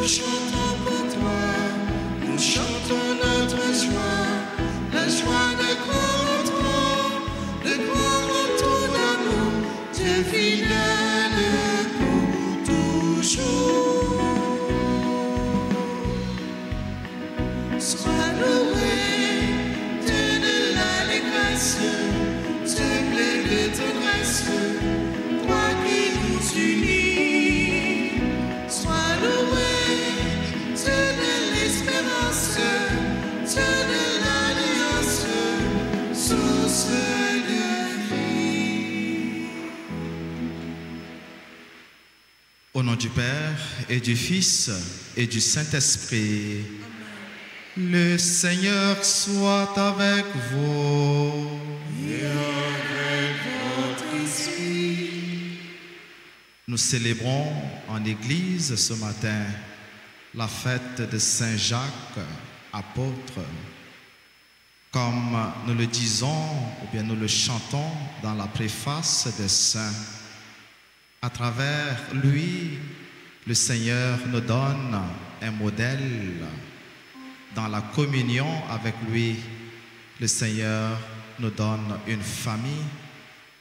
chantons pour toi, nous chantons notre joie, la joie de croire en ton amour, Dieu fidèle pour toujours. Sois loué, Dieu de l'allégresse, Dieu plein de tendresse, toi qui nous unis. Sois loué, Dieu de l'espérance, Dieu de l'alliance, source de vie. Au nom du Père et du Fils et du Saint-Esprit, le Seigneur soit avec vous. Et avec votre esprit. Nous célébrons en Église ce matin la fête de Saint Jacques, apôtre. Comme nous le disons, ou bien nous le chantons dans la préface des saints, à travers lui, le Seigneur nous donne un modèle. Dans la communion avec lui, le Seigneur nous donne une famille.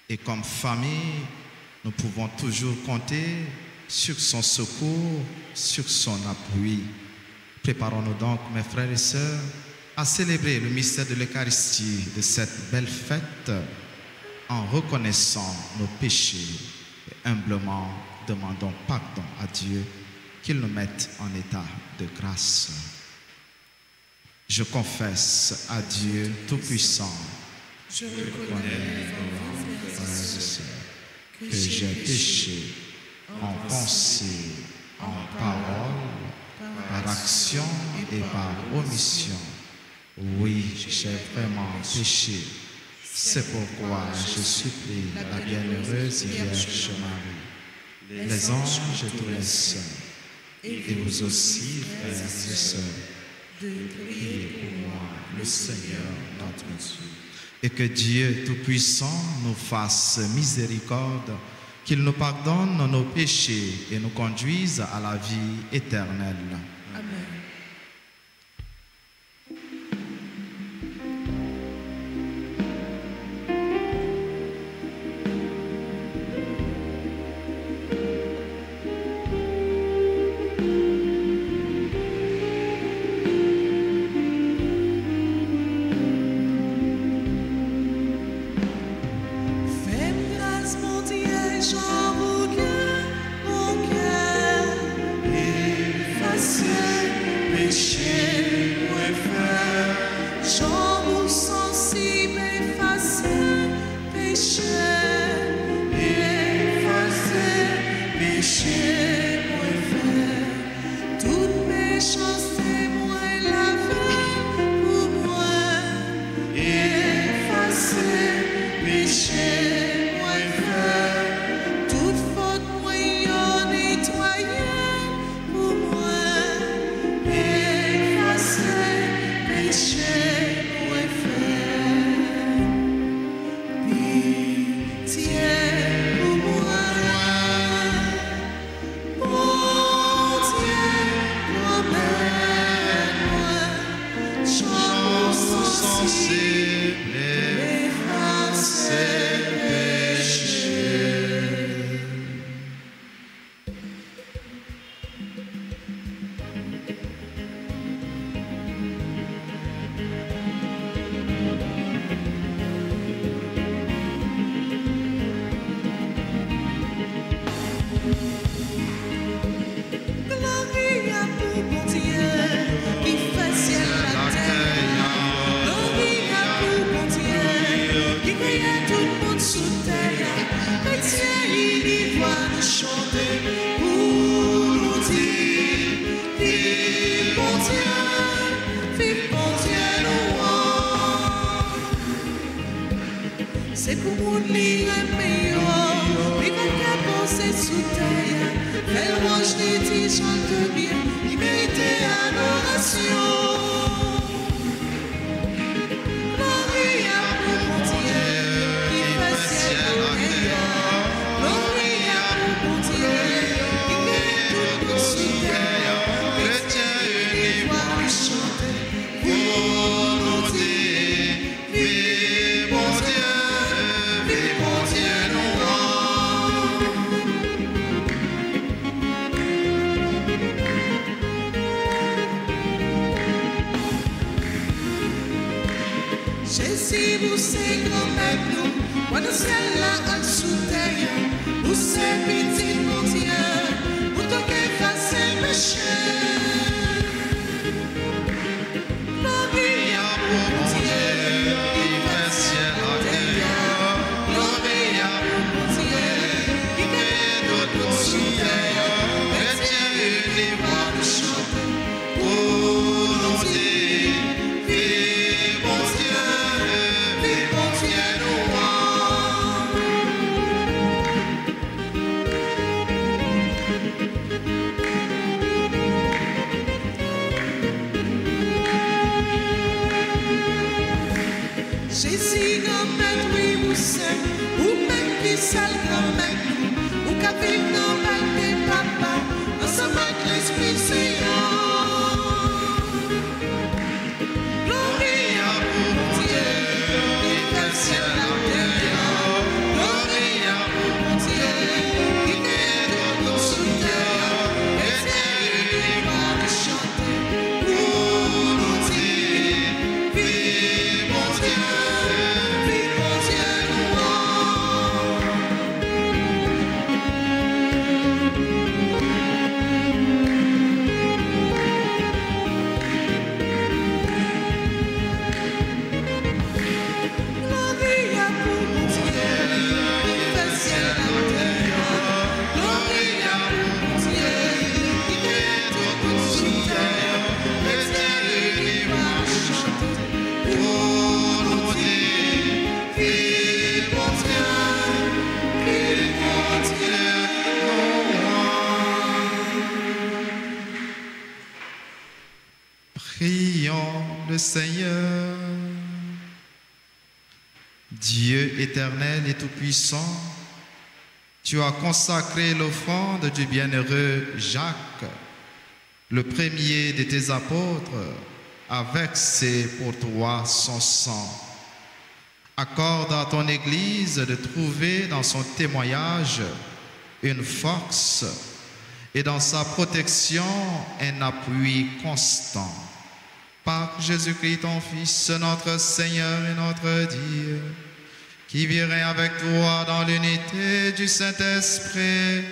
Et comme famille, nous pouvons toujours compter sur son secours, sur son appui. Préparons-nous donc, mes frères et sœurs, à célébrer le mystère de l'Eucharistie de cette belle fête en reconnaissant nos péchés et humblement demandons pardon à Dieu qu'il nous mette en état de grâce. Je confesse à Dieu Tout-Puissant, Je reconnais frères et sœurs, que j'ai péché en pensée, en parole, par action et par omission. Oui, j'ai vraiment péché. C'est pourquoi je supplie la bienheureuse Vierge Marie, les anges et tous les saints, et vous aussi, frères et sœurs, de prier pour moi, le Seigneur notre Dieu. Et que Dieu Tout-Puissant nous fasse miséricorde, qu'il nous pardonne nos péchés et nous conduise à la vie éternelle. Amen. Fais-moi grâce, mon Dieu, j'envoie mon cœur, efface péché, moi frère. J'envoie sensible, efface péché, efface péché, moi frère. Toute méchanceté, moi laver pour moi, efface péché, moi frère. Toute faute, moi nettoyer pour moi, efface péché, moi frère. Pitié pour moi, mon Dieu, promets-moi, chante sensible, efface péché. Gloria pour mon Dieu, qui fait ciel la terre. Gloria pour mon Dieu, qui crée tout le monde sous terre. Chrétien, il y voit nous chanter pour nous dire, vive mon Dieu, louange. C'est pour mon lire meilleur, mais quelqu'un pensait sous terre. Belle roche des dix chante bien, il méritait adoration. Gloria pour mon Dieu, qui fait ciel la terre. Gloria pour mon Dieu, qui crée tout le monde sous terre. si vous c'est grand-mère nous, moi nous c'est là en sous-terre, vous c'est petit mon Dieu, vous toquez face à péché. Gloria pour mon Dieu, qui fait ciel à terre. Gloria pour mon Dieu, qui crée d'autres sous-terre. Chrétien unis, moi nous chantons pour nous dire, vive mon Dieu, nous Jésus, grand-mère, oui, vous savez, ou même qui sale grand-mère, nous, ou qu'à vivre dans ma vie, papa, ensemble avec l'Esprit Saint. Gloria pour mon Dieu, qui fait le ciel à terre. Gloria pour mon Dieu, qui crée d'autres sous terre. Et Dieu, va le chanter pour nous dire, vive mon Dieu. Prions le Seigneur. Dieu éternel et tout-puissant, tu as consacré l'offrande du bienheureux Jacques, le premier de tes apôtres, avec ses pour toi son sang. Accorde à ton Église de trouver dans son témoignage une force et dans sa protection un appui constant. Par Jésus-Christ, ton Fils, notre Seigneur et notre Dieu, qui vivrait avec toi dans l'unité du Saint-Esprit,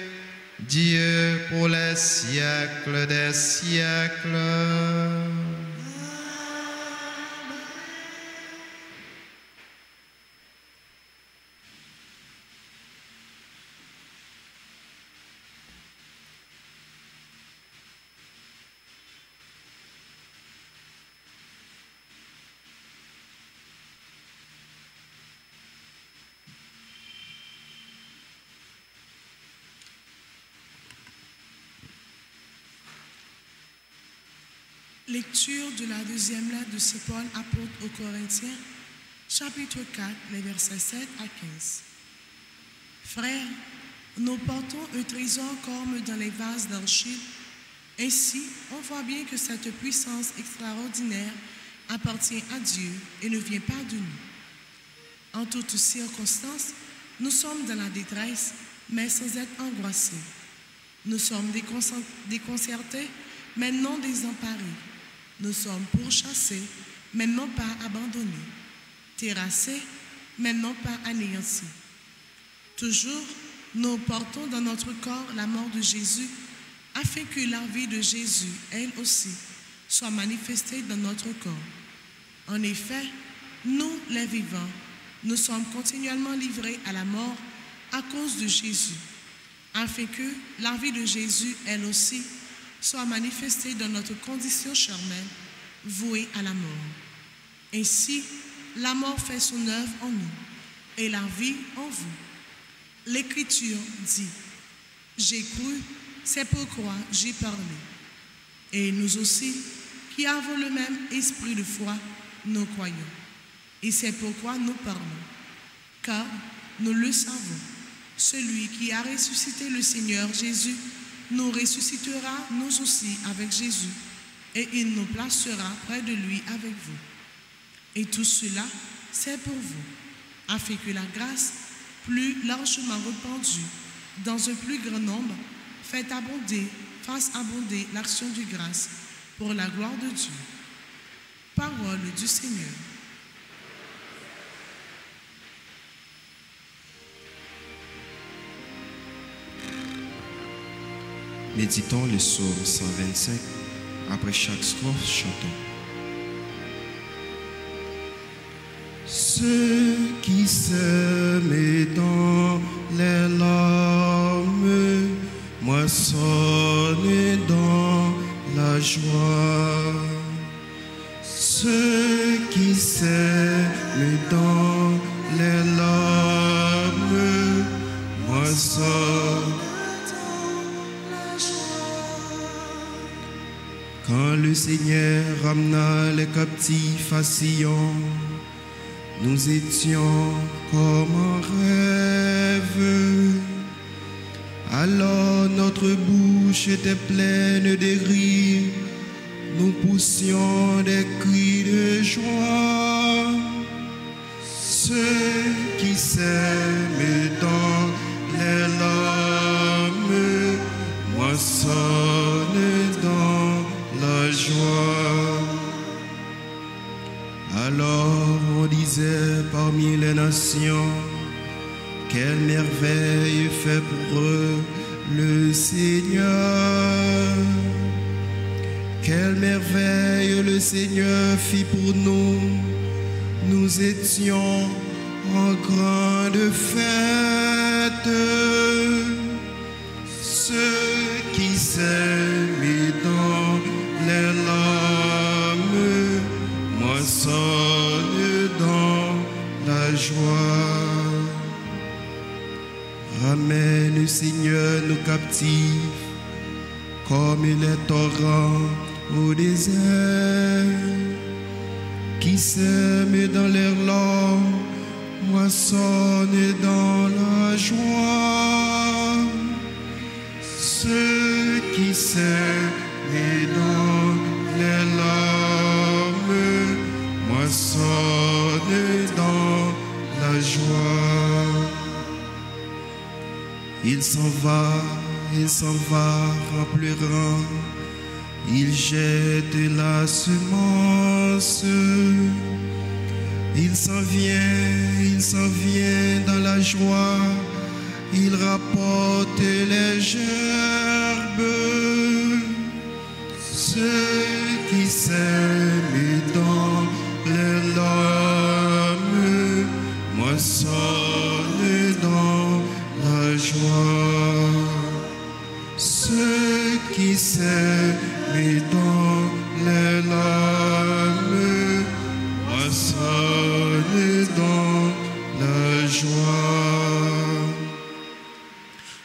Dieu pour les siècles des siècles. Lecture de la deuxième lettre de Saint Paul, apôtre aux Corinthiens, chapitre 4, les versets 7 à 15. Frères, nous portons un trésor comme dans les vases d'argile. Ainsi, on voit bien que cette puissance extraordinaire appartient à Dieu et ne vient pas de nous. En toutes circonstances, nous sommes dans la détresse, mais sans être angoissés. Nous sommes déconcertés, mais non désemparés. Nous sommes pourchassés, mais non pas abandonnés. Terrassés, mais non pas anéantis. Toujours, nous portons dans notre corps la mort de Jésus, afin que la vie de Jésus, elle aussi, soit manifestée dans notre corps. En effet, nous, les vivants, nous sommes continuellement livrés à la mort à cause de Jésus, afin que la vie de Jésus, elle aussi, soit manifestée dans notre condition charnelle, vouée à la mort. Ainsi, la mort fait son œuvre en nous, et la vie en vous. L'Écriture dit, « J'ai cru, c'est pourquoi j'ai parlé. » Et nous aussi, qui avons le même esprit de foi, nous croyons. Et c'est pourquoi nous parlons. Car nous le savons, celui qui a ressuscité le Seigneur Jésus nous ressuscitera nous aussi avec Jésus, et il nous placera près de lui avec vous. Et tout cela, c'est pour vous, afin que la grâce, plus largement répandue dans un plus grand nombre, fasse abonder l'action de grâce pour la gloire de Dieu. Parole du Seigneur. Méditons le psaume 125. Après chaque strophe, chantons. Ceux qui sèment dans les larmes moissonnent dans la joie. Ceux qui sèment dans les larmes moissonnent. Quand le Seigneur ramena les captifs à Sion, nous étions comme en rêve. Alors notre bouche était pleine de rires, nous poussions des cris de joie. Ceux qui s'aiment dans les larmes moissonnent dans la joie. Alors on disait parmi les nations, quelle merveille fait pour eux le Seigneur. Quelle merveille le Seigneur fit pour nous. Nous étions en grande fête. Ceux qui s'aiment dans les larmes moissonnent dans la joie. Ramène, Seigneur, nos captifs comme les torrents au désert, qui sèment dans leurs larmes moissonnent dans la joie. Ceux qui sèment dans les larmes moissonnent dans la joie. Il s'en va en pleurant, il jette la semence. Il s'en vient dans la joie, il rapporte les gerbes. Ceux qui sèment dans les larmes moissonnent dans la joie. Ceux qui sèment dans les larmes moissonnent dans la joie.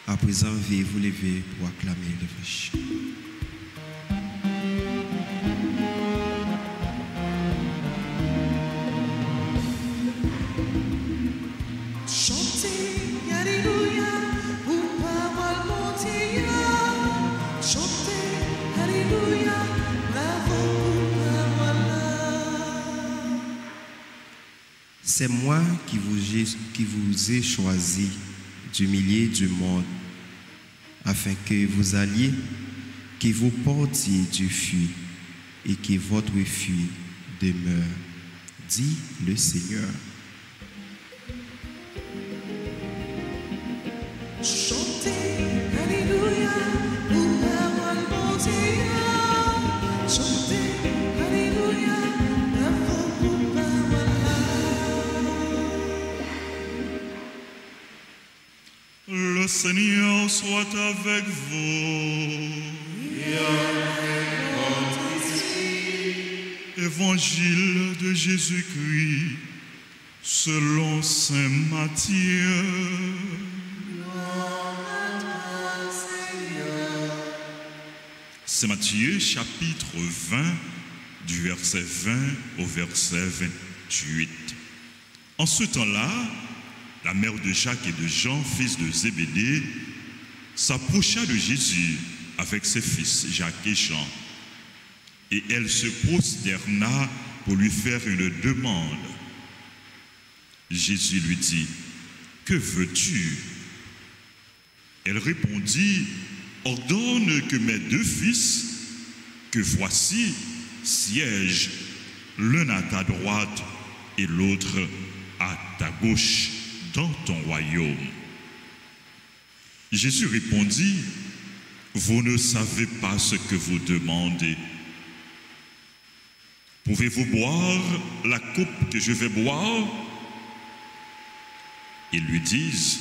À présent, veuillez vous lever pour acclamer l'Évangile. C'est moi qui vous ai choisi du milieu du monde, afin que vous alliez, que vous portiez du fruit et que votre fruit demeure, dit le Seigneur. Chantez, Alléluia, pour parole montée. Chantez, Alléluia, pour parole. Le Seigneur soit avec vous. Et avec votre esprit. Évangile de Jésus-Christ selon saint Matthieu. C'est Matthieu chapitre 20 du verset 20 au verset 28. En ce temps-là, la mère de Jacques et de Jean, fils de Zébédée, s'approcha de Jésus avec ses fils Jacques et Jean. Et elle se prosterna pour lui faire une demande. Jésus lui dit, « Que veux-tu » Elle répondit, « Ordonne que mes deux fils, que voici, siègent l'un à ta droite et l'autre à ta gauche dans ton royaume. » Jésus répondit, « vous ne savez pas ce que vous demandez. Pouvez-vous boire la coupe que je vais boire? Ils lui disent,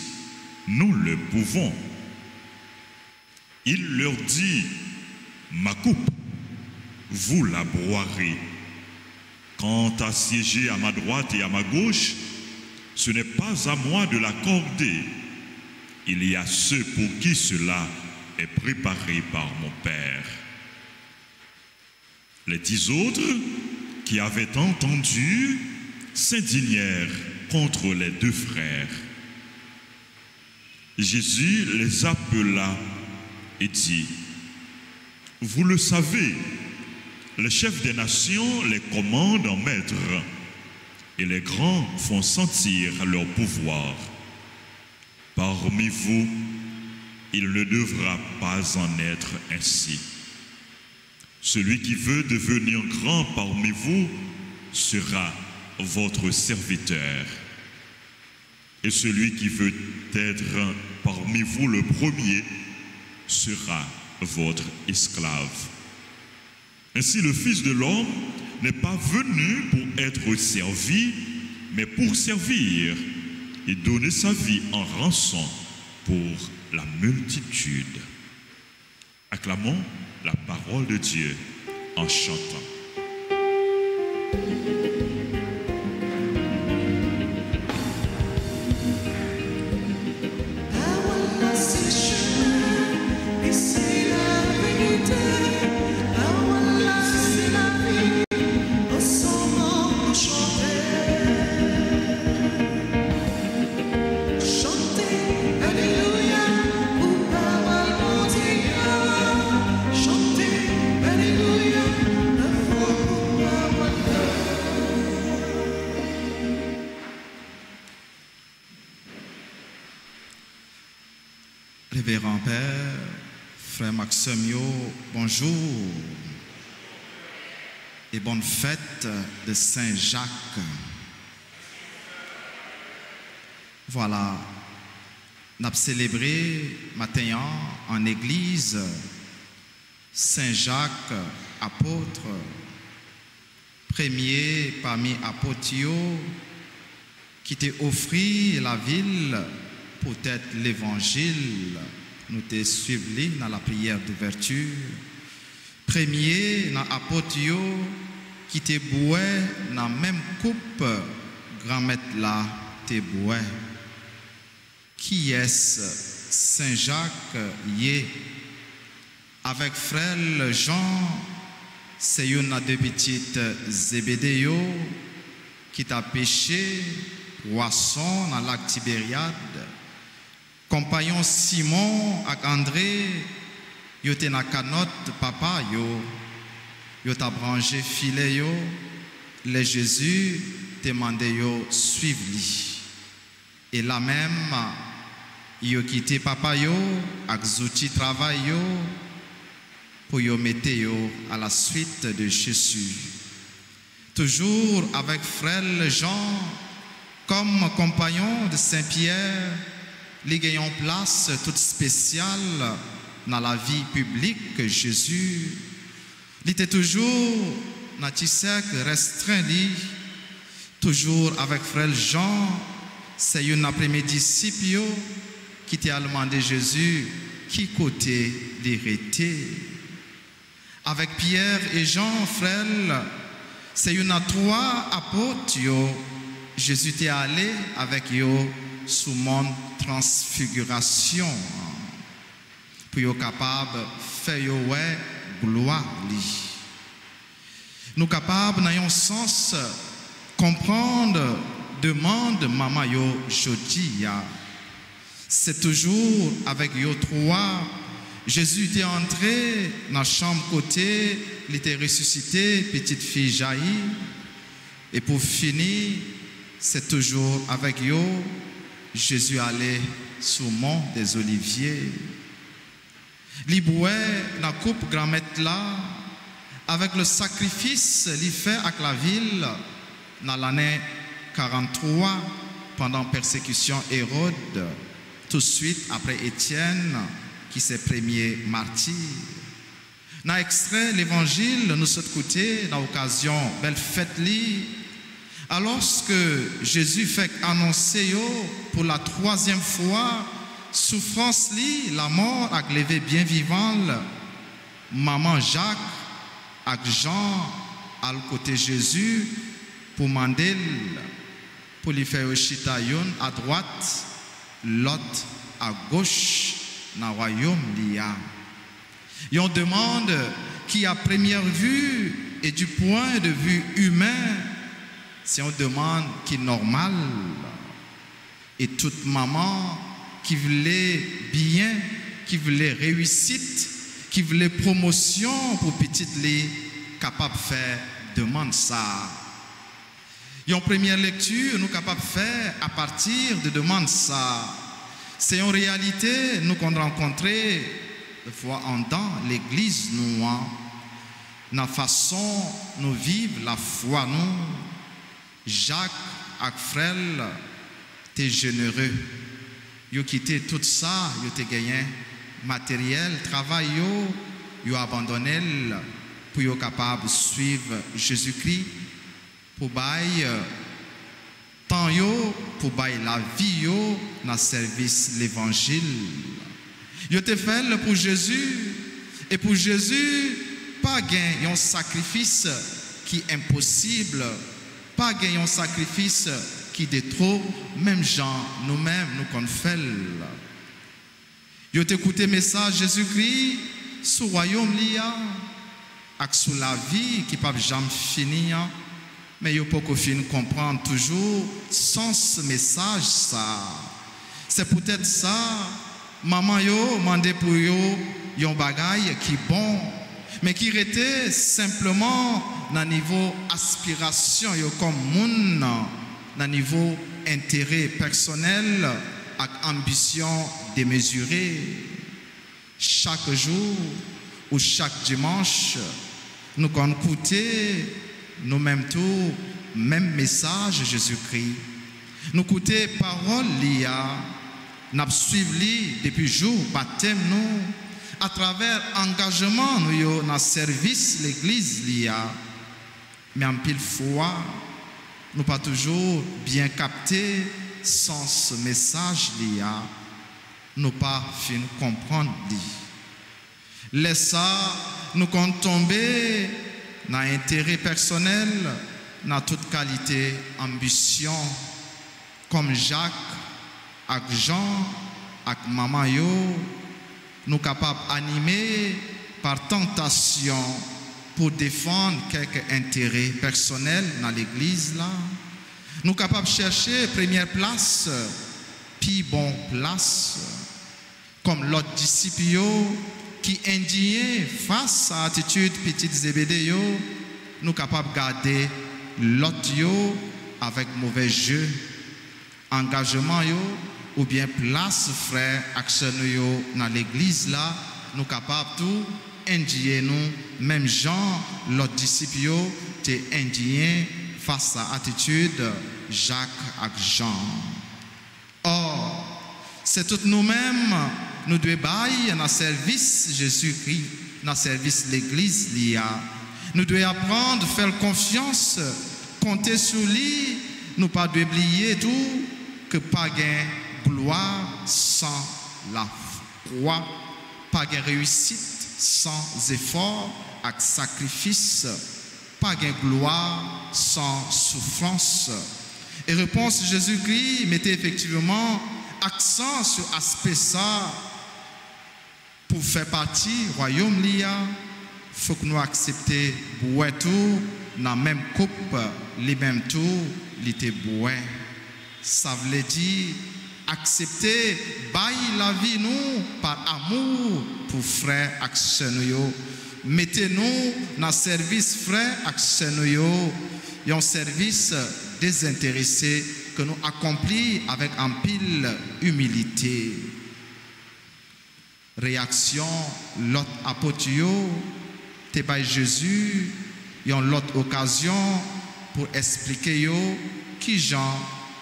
nous le pouvons. Il leur dit, ma coupe, vous la boirez. Quant à siéger à ma droite et à ma gauche, ce n'est pas à moi de l'accorder. Il y a ceux pour qui cela est préparé par mon Père. Les 10 autres qui avaient entendu s'indignèrent contre les 2 frères. Jésus les appela et dit, vous le savez, les chefs des nations les commandent en maître, et les grands font sentir leur pouvoir. Parmi vous, il ne devra pas en être ainsi. Celui qui veut devenir grand parmi vous sera votre serviteur. Et celui qui veut être parmi vous le premier sera votre esclave. Ainsi, le Fils de l'homme n'est pas venu pour être servi, mais pour servir et donner sa vie en rançon pour la multitude. Acclamons la parole de Dieu en chantant. Révérend Père, Frère Maximio, bonjour et bonne fête de Saint-Jacques. Voilà, nous avons célébré matin en église Saint-Jacques, apôtre, premier parmi apôtres qui t'a offert la ville pour être l'évangile. Nous te suivis dans la prière d'ouverture. Premier dans apôtre qui te boit dans la même coupe grand-maître là te boit. Qui est-ce? Saint-Jacques yé. Avec frère Jean, c'est une des petites Zébédéo qui t'a pêché poisson dans le lac Tibériade. Compagnon Simon et André, yo te na canotte papa yo t'a branché filet yo, les Jésus te mandé yo suivre lui. Et là même yo quitté papa yo ak zouti travail yo pour yo mettre yo à la suite de Jésus. Toujours avec frère Jean comme compagnon de Saint-Pierre. Les gagnants place toute spéciale dans la vie publique que Jésus. Il était toujours dans le cercle restreint, toujours avec frère Jean. C'est un après-midi disciple qui t'a demandé Jésus qui côté l'hérité. Avec Pierre et Jean, frère, c'est une à 3 apôtres. Jésus t'est allé avec eux sous mon transfiguration pour être capable de faire gloire. Nous capables dans un sens comprendre demande maman yo jodi. C'est toujours avec yo 3. Jésus était entré dans la chambre côté, il était ressuscité, petite fille jaillit. Et pour finir, c'est toujours avec yo. Jésus allait sur le mont des Oliviers. Il boit dans la coupe grand-maître là, avec le sacrifice qu'il fait avec la ville dans l'année 43, pendant la persécution Hérode, tout de suite après Étienne, qui c'est premier martyr. Dans extrait l'évangile, nous sommes côté dans l'occasion belle fête li. Alors que Jésus fait annoncer pour la 3e fois souffrance li, la mort a levé bien vivant, maman Jacques avec Jean à côté Jésus pour demander pour lui faire chita yon à droite, l'autre à gauche dans le royaume liya. Yon demande qui à première vue et du point de vue humain, c'est une demande qui est normale. Et toute maman qui voulait bien, qui voulait réussite, qui voulait promotion pour petite les capable de faire demande ça. Et en première lecture, nous capables de faire à partir de demande ça. C'est en réalité nous qu'on rencontrait de fois en temps l'église nous, la façon nous vivre la foi nous. Jacques et Frel, t'es généreux. Yo quitté tout ça, yo t'es gagné matériel, travail yo abandonné pour yo capable de suivre Jésus-Christ pour bailler temps yo pour bailler la vie yo dans service l'évangile. Yo te fait pour Jésus et pour Jésus pas gain un sacrifice qui est impossible, pas gain un sacrifice qui est trop, même gens nous-mêmes nous qu'on fait. Yo t'écouter message Jésus-Christ sur royaume liya ak sur la vie qui pas jamais finir, mais yo pas fin comprendre toujours sens message ça. C'est peut-être ça maman yo mandé pour yo yon bagay qui bon, mais qui était simplement dans niveau aspiration yo comme moun dans niveau intérêt personnel avec ambition démesurée. Chaque jour ou chaque dimanche nous qu'on écouter nous mêmes tout même message Jésus-Christ. Nous écouter parole liya, nous suivre li depuis jour baptême nous à travers engagement nous yo dans service l'église liya. Mais en pile fois nous pas toujours bien capter sens message liya, nous pas fin comprendre li. Laisse ça nous compte tomber dans intérêt personnel, dans toute qualité ambition comme Jacques avec Jean avec maman yo, nous capables animés par tentation pour défendre quelques intérêts personnels dans l'église là. Nous capables de chercher première place, puis bon place, comme l'autre disciple qui indigné face à l'attitude petite Zébédée, nous capables de garder l'autre avec mauvais jeu, engagement ou bien place frère action dans l'église là, nous capables tout indigné nous, même Jean, l'autre disciple t'es indigné face à l'attitude Jacques et Jean. Or, c'est tout nous-mêmes, nous devons bailler dans le service Jésus-Christ, dans le service l'église liya. Nous devons apprendre à faire confiance, compter sur lui, nous pas oublier tout, que pas de gloire sans la croix, pas de réussite sans effort et sacrifice, pas de gloire sans souffrance. Et réponse Jésus-Christ mettait effectivement accent sur aspect ça. Pour faire partie du royaume liya, il faut que nous acceptions boire tout dans la même coupe, les mêmes tout, les boire. Ça veut dire accepter, bailler la vie nous par amour pour frère et sœur nous. Mettez-nous dans le service frère et sœur nous, un service désintéressé que nous accomplissons avec un pile humilité. Réaction, l'autre apôtre, t'es pas Jésus, y a l'autre occasion pour expliquer qui Jean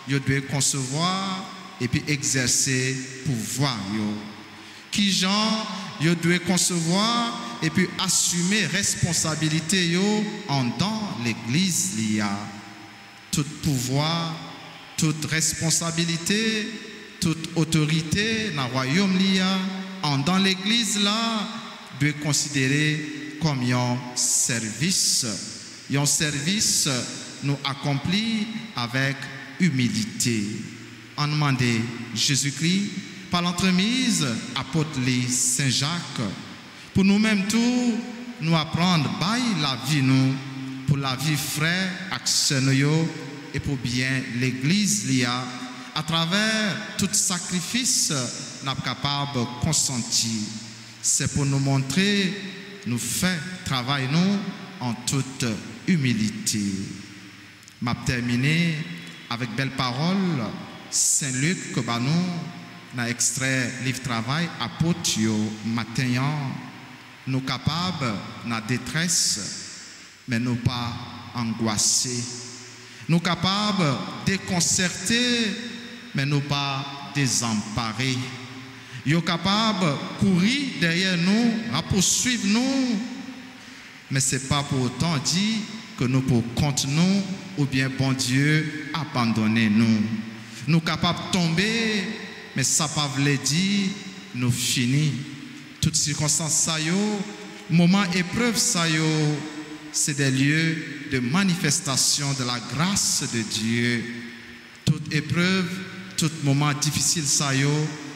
doit concevoir et puis exercer pouvoir qui gens yo doit concevoir et puis assumer responsabilité yo en dans l'église lia. Tout pouvoir, toute responsabilité, toute autorité dans le royaume lia en dans l'église là doit considérer comme un service. Un service nous accomplit avec humilité. On demande Jésus-Christ par l'entremise apôtre Saint Jacques pour nous-mêmes tout nous apprendre by la vie nous pour la vie frère action et pour bien l'église lia à travers tout sacrifice nous capable de consentir. C'est pour nous montrer nous fait travail nous en toute humilité. M'a terminé avec belle parole Saint Luc que nous dans extrait livre travail apôtre matin nous capables dans détresse mais nous pas angoissés. Nous capables déconcertés mais nous pas désemparés. Nous capables courir derrière nous, à poursuivre nous mais ce n'est pas pour autant dit que nous pour contre nous ou bien bon Dieu abandonner nous. Nous capables de tomber mais ça ne veut pas dire nous finis. Toutes circonstances ça yo, moment épreuve ça yo, c'est des lieux de manifestation de la grâce de Dieu. Toute épreuve, tout moment difficile ça yo,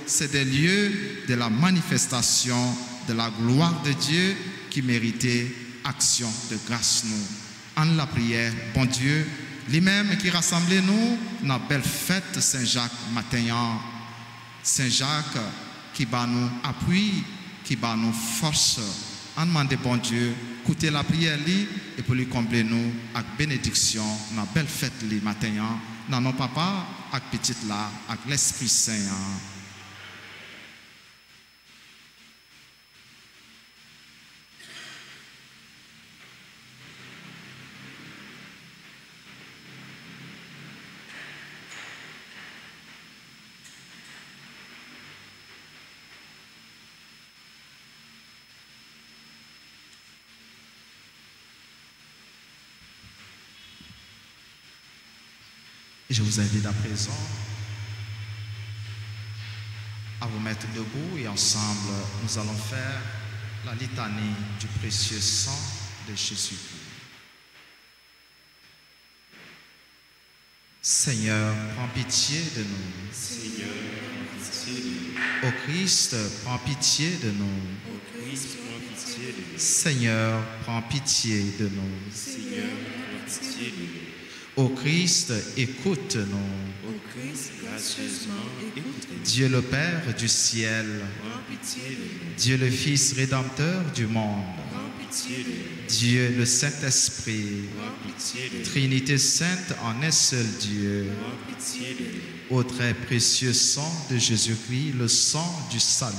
c'est des lieux de la manifestation de la gloire de Dieu qui méritait action de grâce nous. En la prière, bon Dieu, lui-même qui rassemble nous dans la belle fête Saint-Jacques matin. Saint Jacques qui bat nous appui, qui bat nous force. En demande bon Dieu, écoutez la prière et pour lui combler nous avec bénédiction dans la belle fête les matin. Dans nos papas, avec petite là, avec l'Esprit Saint. Je vous invite à présent à vous mettre debout et ensemble nous allons faire la litanie du précieux sang de Jésus-Christ. Seigneur, prends pitié de nous. Seigneur, prends pitié de nous. Ô Christ, prends pitié de nous. Ô Christ, prends pitié de nous. Seigneur, prends pitié de nous. Seigneur, prends pitié de nous. Ô Christ, écoute-nous. Ô Christ, gracieusement, écoutez-nous. Dieu le Père du ciel, Prends pitié de nous. Dieu le Fils rédempteur du monde, Prends pitié de nous. Dieu le Saint-Esprit, Prends pitié de nous. Trinité sainte en un seul Dieu, Prends pitié de nous. au très précieux sang de Jésus-Christ, le sang du salut.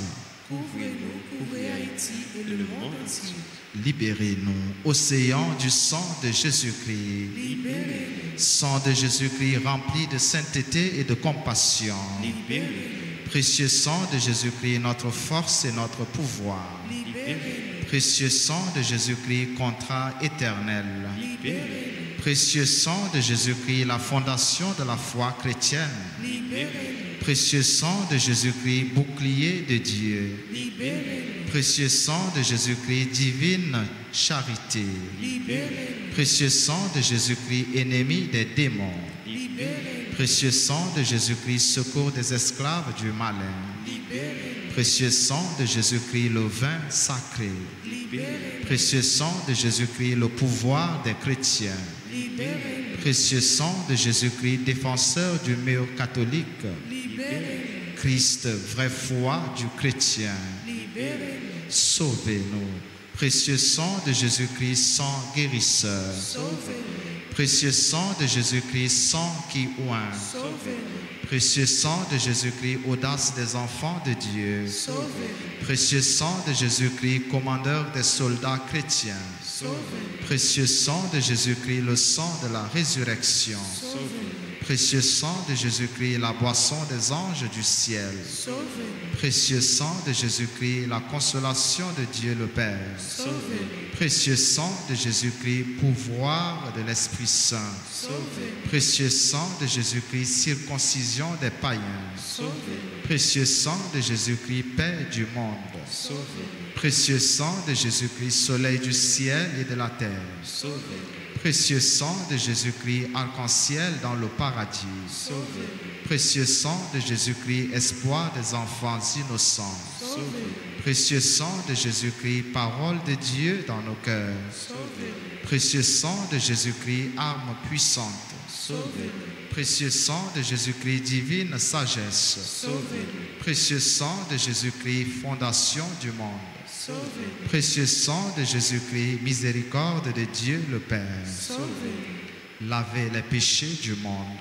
Couvrez-nous, couvrez Haïti et le monde entier. Libérez-nous, océan du sang de Jésus-Christ, Libérez-nous, sang de Jésus-Christ rempli de sainteté et de compassion. Libérez-nous. Précieux sang de Jésus-Christ, notre force et notre pouvoir. libérez-nous, Précieux sang de Jésus-Christ, contrat éternel. libérez-nous, Précieux sang de Jésus-Christ, la fondation de la foi chrétienne. libérez-nous, Précieux sang de Jésus-Christ, bouclier de Dieu. libérez-nous, Précieux sang de Jésus-Christ, divine charité. libérez-nous, Précieux sang de Jésus-Christ, ennemi des démons. libérez-nous, Précieux sang de Jésus-Christ, secours des esclaves du malin. libérez-nous, Précieux sang de Jésus-Christ, le vin sacré. libérez-nous, Précieux sang de Jésus-Christ, le pouvoir des chrétiens. libérez-nous, Précieux sang de Jésus-Christ, défenseur du mur catholique. libérez-nous, Christ, vraie foi du chrétien. libérez-nous, Sauvez-nous. Précieux sang de Jésus-Christ, sang guérisseur. sauvez-nous, Précieux sang de Jésus-Christ, sang qui oint. sauvez-nous, Précieux sang de Jésus-Christ, audace des enfants de Dieu. sauvez-nous, Précieux sang de Jésus-Christ, commandeur des soldats chrétiens. sauvez-nous, Précieux sang de Jésus-Christ, le sang de la résurrection. sauvez-nous, Précieux sang de Jésus-Christ, la boisson des anges du ciel. Sauvez-nous. Précieux sang de Jésus-Christ, la consolation de Dieu le Père. Sauvez-nous. Précieux sang de Jésus-Christ, pouvoir de l'Esprit Saint. Sauvez-nous. Précieux sang de Jésus-Christ, circoncision des païens. Sauvez-nous. Précieux sang de Jésus-Christ, paix du monde. Sauvez-nous. Précieux sang de Jésus-Christ, soleil du ciel et de la terre. Sauvez-nous. Précieux sang de Jésus-Christ, arc-en-ciel dans le paradis. Sauvez-nous. Précieux sang de Jésus-Christ, espoir des enfants innocents. Sauvez-nous. Précieux sang de Jésus-Christ, parole de Dieu dans nos cœurs. Sauvez-nous. Précieux sang de Jésus-Christ, arme puissante. Sauvez-nous. Précieux sang de Jésus-Christ, divine sagesse. Sauvez-nous. Précieux sang de Jésus-Christ, fondation du monde. Sauvez-nous. Précieux sang de Jésus-Christ, miséricorde de Dieu le Père. Sauvez-nous. Lavez les péchés du monde.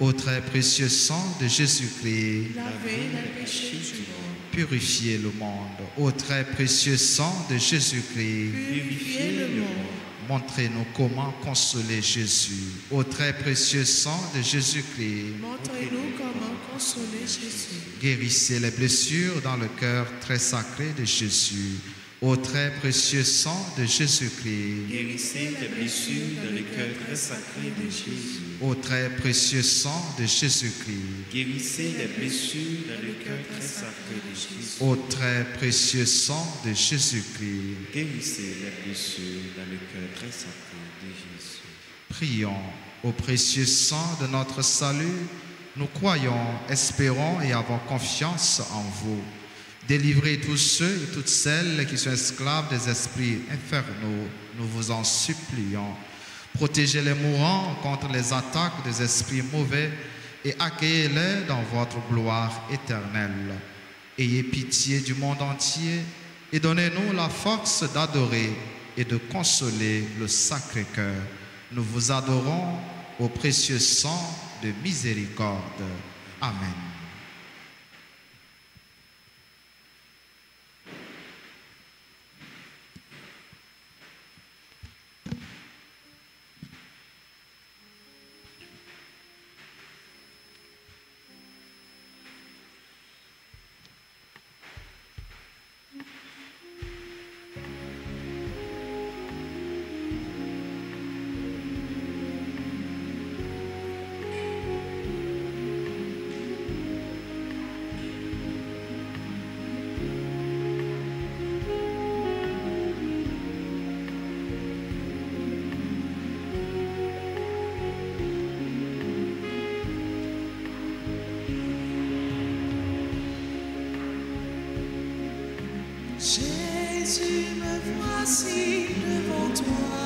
Au très précieux sang de Jésus-Christ, Lavez les péchés du monde. purifiez le monde. Au très précieux sang de Jésus-Christ, Purifiez le monde. montrez-nous comment consoler Jésus. Au très précieux sang de Jésus-Christ, Montrez-nous comment consoler Jésus. guérissez les blessures dans le cœur très sacré de Jésus. Au très précieux sang de Jésus-Christ, Guérissez les blessures dans le cœur très sacré de Jésus. au très précieux sang de Jésus-Christ, Guérissez les blessures dans le cœur très sacré de Jésus. au très précieux sang de Jésus-Christ. Guérissez les blessures dans le cœur très sacré de Jésus. Prions au précieux sang de notre salut. Nous croyons, espérons et avons confiance en vous. Délivrez tous ceux et toutes celles qui sont esclaves des esprits infernaux, nous vous en supplions. Protégez les mourants contre les attaques des esprits mauvais et accueillez-les dans votre gloire éternelle. Ayez pitié du monde entier et donnez-nous la force d'adorer et de consoler le Sacré-Cœur. Nous vous adorons au précieux sang de miséricorde. Amen. Jésus, me voici devant toi,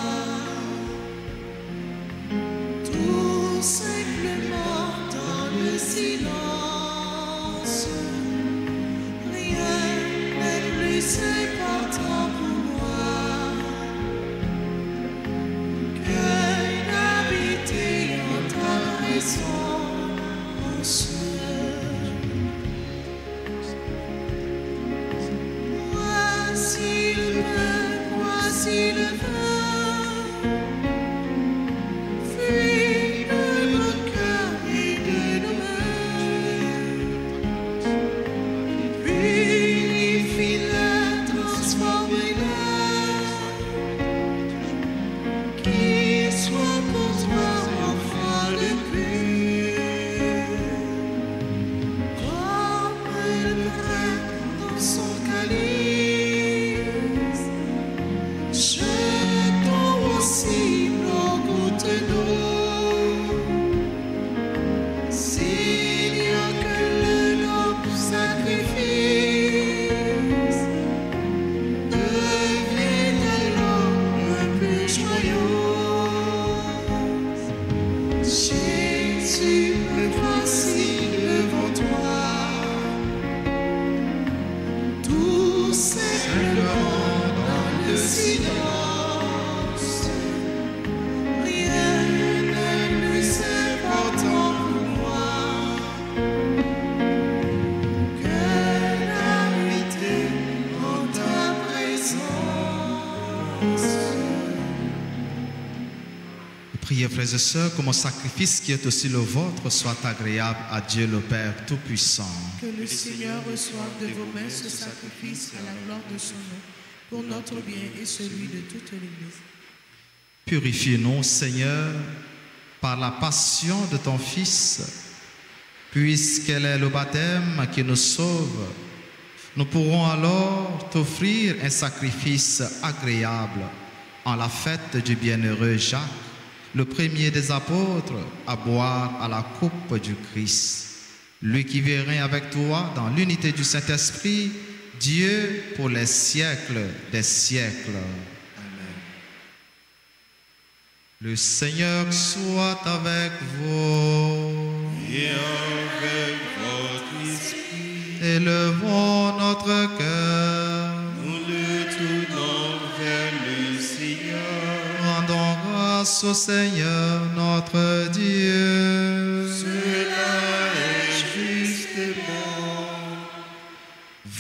tout simplement dans le silence. Rien n'est plus important pour moi que d'habiter en ta présence. Voici le vin, fruit de nos cœurs et de nos mains. Purifie-le, transforme-le, qu'il soit pour toi enfant de pur. Priez, frères et sœurs, que mon sacrifice qui est aussi le vôtre soit agréable à Dieu le Père Tout-Puissant. Que le Seigneur reçoive de vos mains ce sacrifice à la gloire de son nom, pour notre bien et celui de toute l'Église. Purifie-nous, Seigneur, par la passion de ton Fils, puisqu'elle est le baptême qui nous sauve. Nous pourrons alors t'offrir un sacrifice agréable en la fête du bienheureux Jacques, le premier des apôtres à boire à la coupe du Christ. Lui qui vit et règne avec toi dans l'unité du Saint-Esprit, Dieu pour les siècles des siècles. Le Seigneur soit avec vous. Et avec votre esprit, Élevons notre cœur. nous le tournons vers le Seigneur. Rendons grâce au Seigneur notre Dieu. Cela est juste et bon.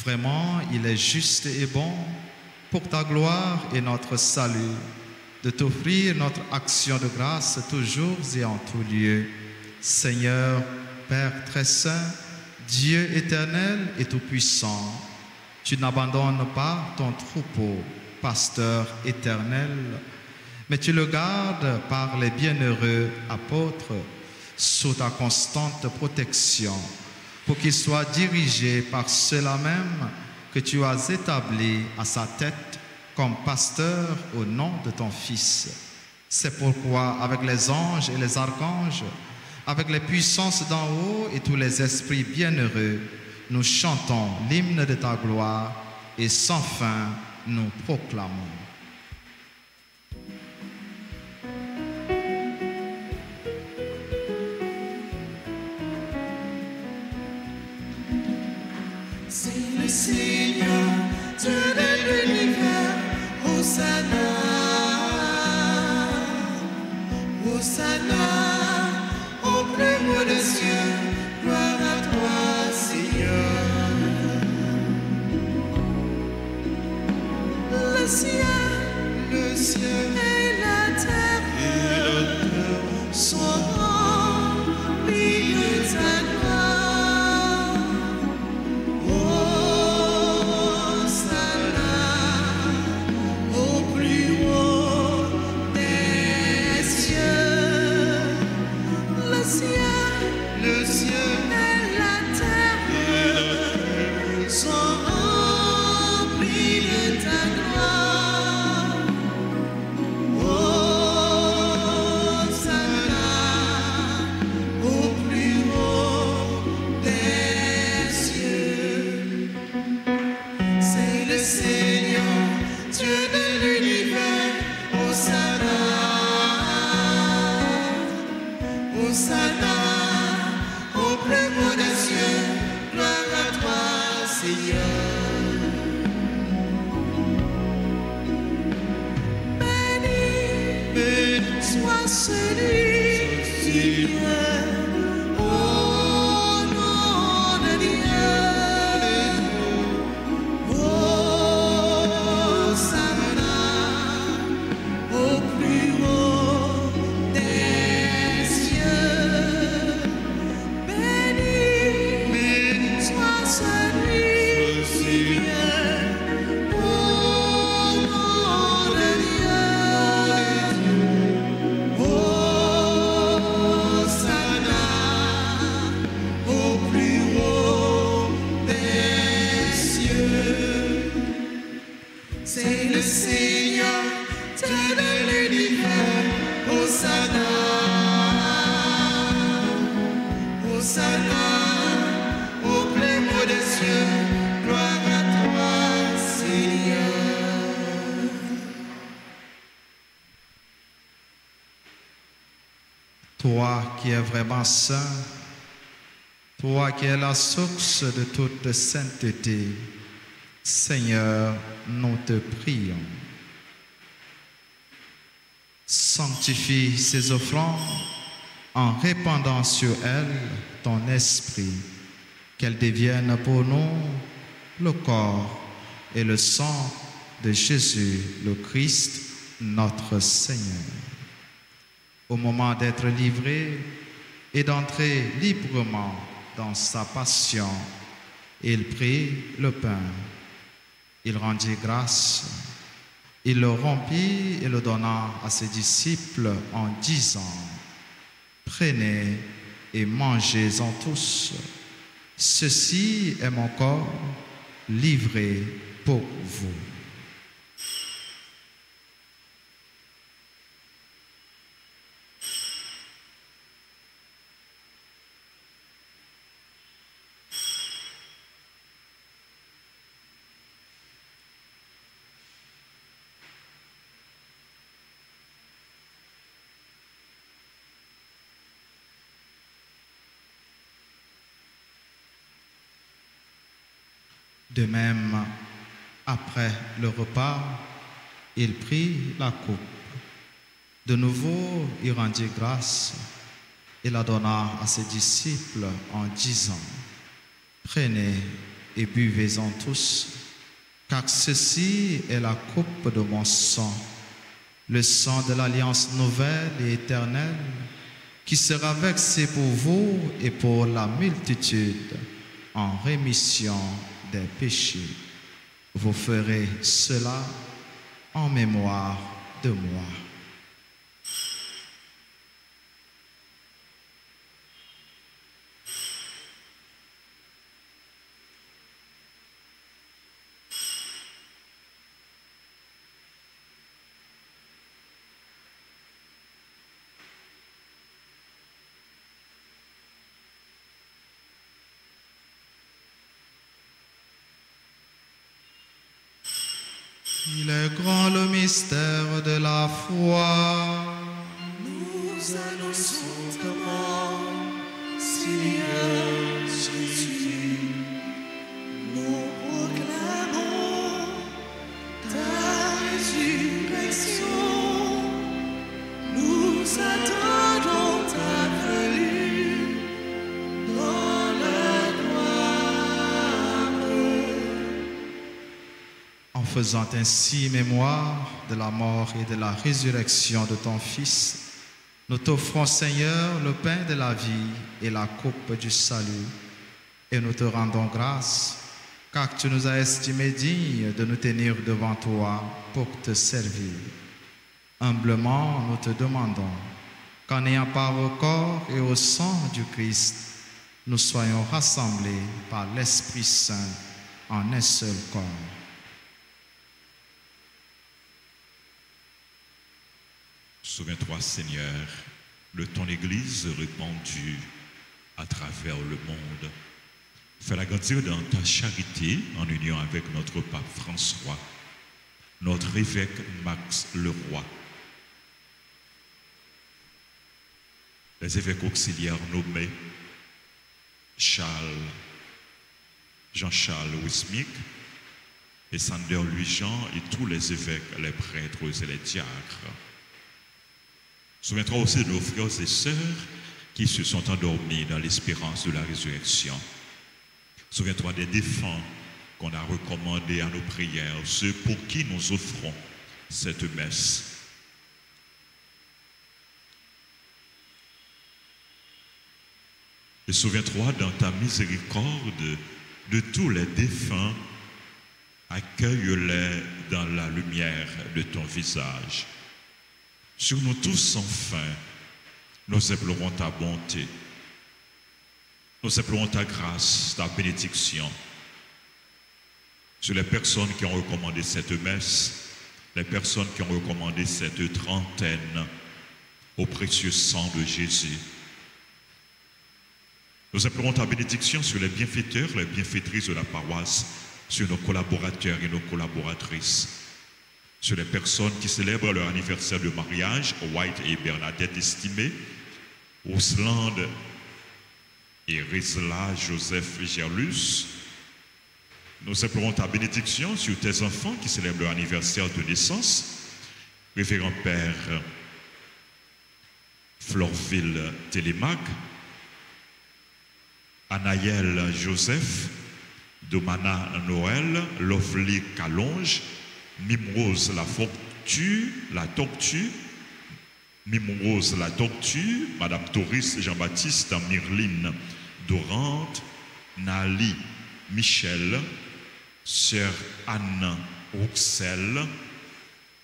Vraiment, il est juste et bon pour ta gloire et notre salut de t'offrir notre action de grâce toujours et en tout lieu. Seigneur, Père très saint, Dieu éternel et tout-puissant, tu n'abandonnes pas ton troupeau, pasteur éternel, mais tu le gardes par les bienheureux apôtres sous ta constante protection, pour qu'il soit dirigé par ceux-là même que tu as établis à sa tête comme pasteur au nom de ton Fils. C'est pourquoi, avec les anges et les archanges, avec les puissances d'en haut et tous les esprits bienheureux, nous chantons l'hymne de ta gloire et sans fin nous proclamons. C'est le Seigneur, Dieu de l'univers, Hosanna, Hosanna, au plus haut des cieux, gloire à toi, Seigneur. Le ciel et la terre sont remplis de ta gloire. Hosanna, au plus haut des cieux. Le ciel et la terre sont remplis de ta gloire. Hosanna, au plus haut des cieux. C'est le Seigneur, Dieu de l'univers, Hosanna, Hosanna, au plus haut des cieux, gloire à toi, Seigneur. Béni soit celui qui vient au nom de Dieu. Hosanna, au plus haut des cieux. Béni soit celui qui vient au nom de Dieu. Hosanna, au plus haut des cieux. C'est le Seigneur, Dieu de l'univers, Hosanna, Hosanna, au plus haut des cieux, gloire à toi, Seigneur. Toi qui es vraiment saint, toi qui es la source de toute sainteté, Seigneur, nous te prions. Sanctifie ces offrandes en répandant sur elles ton esprit, qu'elles deviennent pour nous le corps et le sang de Jésus, le Christ, notre Seigneur. au moment d'être livré et d'entrer librement dans sa passion, il prit le pain, il rendit grâce, il le rompit et le donna à ses disciples en disant, « Prenez et mangez-en tous. Ceci est mon corps livré pour vous. » De même, après le repas, il prit la coupe. De nouveau, il rendit grâce et la donna à ses disciples en disant, « Prenez et buvez-en tous, car ceci est la coupe de mon sang, le sang de l'alliance nouvelle et éternelle, qui sera versé pour vous et pour la multitude en rémission des péchés. Vous ferez cela en mémoire de moi. » Il est grand le mystère de la foi. Nous annonçons ta mort, Seigneur Jésus. Nous proclamons ta résurrection. Nous attendons ta venue dans la gloire. En faisant ainsi mémoire de la mort et de la résurrection de ton Fils, nous t'offrons, Seigneur, le pain de la vie et la coupe du salut, et nous te rendons grâce, car tu nous as estimés dignes de nous tenir devant toi pour te servir. Humblement, nous te demandons qu'en ayant part au corps et au sang du Christ, nous soyons rassemblés par l'Esprit Saint en un seul corps. Souviens-toi, Seigneur, de ton Église répandue à travers le monde. Fais-la grandir dans ta charité en union avec notre pape François, notre évêque Max Leroy, les évêques auxiliaires nommés Jean-Charles Wismik et Sander Louis-Jean et tous les évêques, les prêtres et les diacres. Souviens-toi aussi de nos frères et sœurs qui se sont endormis dans l'espérance de la résurrection. Souviens-toi des défunts qu'on a recommandés à nos prières, ceux pour qui nous offrons cette messe. Et souviens-toi dans ta miséricorde de tous les défunts, accueille-les dans la lumière de ton visage. Sur nous tous, enfin, nous implorons ta bonté, nous implorons ta grâce, ta bénédiction. Sur les personnes qui ont recommandé cette messe, les personnes qui ont recommandé cette trentaine au précieux sang de Jésus. Nous implorons ta bénédiction sur les bienfaiteurs, les bienfaitrices de la paroisse, sur nos collaborateurs et nos collaboratrices, sur les personnes qui célèbrent leur anniversaire de mariage, White et Bernadette estimés, Ousland et Rizla Joseph Gerlus. Nous implorons ta bénédiction sur tes enfants qui célèbrent leur anniversaire de naissance, Révérend Père Florville Télémac, Anaël Joseph, Domana Noël, Lovely Calonge, Mimrose la Tortue, Mimrose la Tortue, Madame Toris Jean-Baptiste Myrline Dorante, Nali Michel, Sœur Anne Rouxel,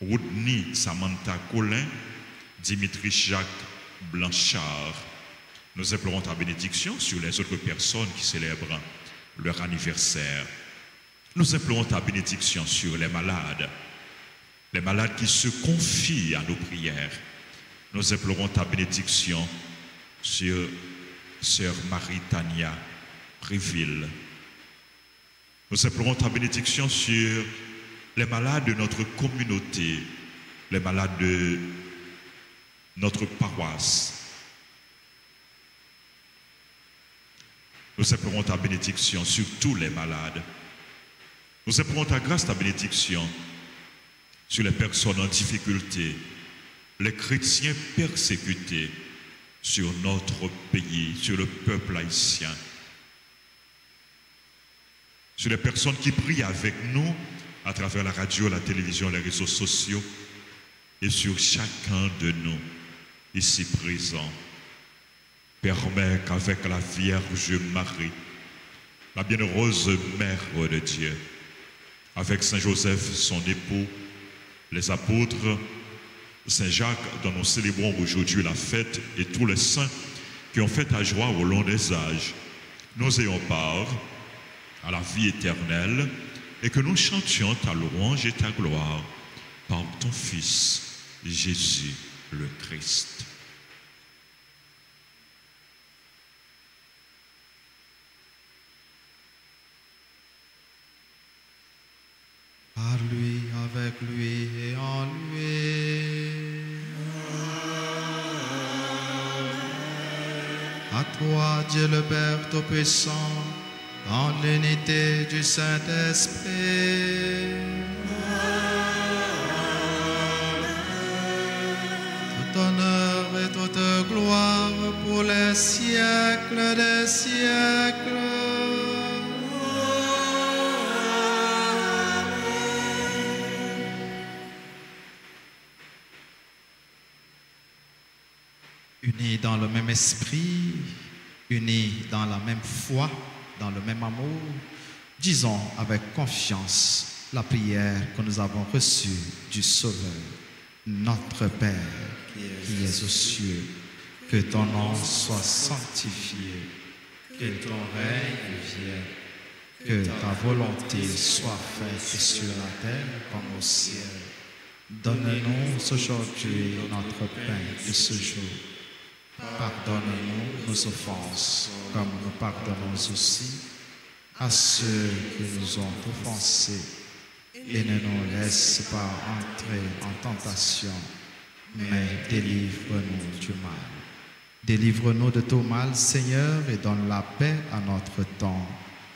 Rodney Samantha Colin, Dimitri Jacques Blanchard. Nous implorons ta bénédiction sur les autres personnes qui célèbrent leur anniversaire. Nous implorons ta bénédiction sur les malades qui se confient à nos prières. Nous implorons ta bénédiction sur Sœur Marie-Tania Préville. Nous implorons ta bénédiction sur les malades de notre communauté, les malades de notre paroisse. Nous implorons ta bénédiction sur tous les malades. Nous implorons ta grâce, ta bénédiction sur les personnes en difficulté, les chrétiens persécutés, sur notre pays, sur le peuple haïtien, sur les personnes qui prient avec nous à travers la radio, la télévision, les réseaux sociaux, et sur chacun de nous ici présents. Permets qu'avec la Vierge Marie, la bienheureuse Mère de Dieu, avec Saint Joseph, son époux, les apôtres, Saint Jacques, dont nous célébrons aujourd'hui la fête, et tous les saints qui ont fait ta joie au long des âges, nous ayons part à la vie éternelle et que nous chantions ta louange et ta gloire par ton Fils, Jésus le Christ. Par lui, avec lui et en lui. À toi, Dieu le Père Tout-Puissant, dans l'unité du Saint-Esprit. Tout honneur et toute gloire pour les siècles des siècles. Unis dans le même esprit, unis dans la même foi, dans le même amour, disons avec confiance la prière que nous avons reçue du Sauveur. Notre Père, qui es aux cieux, que ton nom soit sanctifié, que ton règne vienne, que ta volonté soit faite sur la terre comme au ciel. Donne-nous aujourd'hui notre pain de ce jour. Pardonne-nous nos offenses, comme nous pardonnons aussi à ceux qui nous ont offensés. Et ne nous laisse pas entrer en tentation, mais délivre-nous du mal. Délivre-nous de tout mal, Seigneur, et donne la paix à notre temps.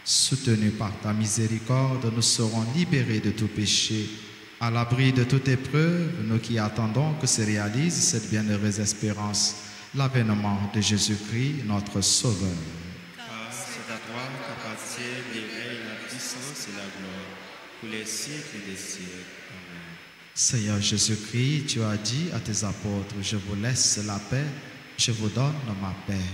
Soutenus par ta miséricorde, nous serons libérés de tout péché, à l'abri de toute épreuve, nous qui attendons que se réalise cette bienheureuse espérance, l'avènement de Jésus-Christ, notre Sauveur. Car c'est à toi qu'appartient le règne, la puissance et la gloire, pour les siècles des siècles. Amen. Seigneur Jésus-Christ, tu as dit à tes apôtres, je vous laisse la paix, je vous donne ma paix.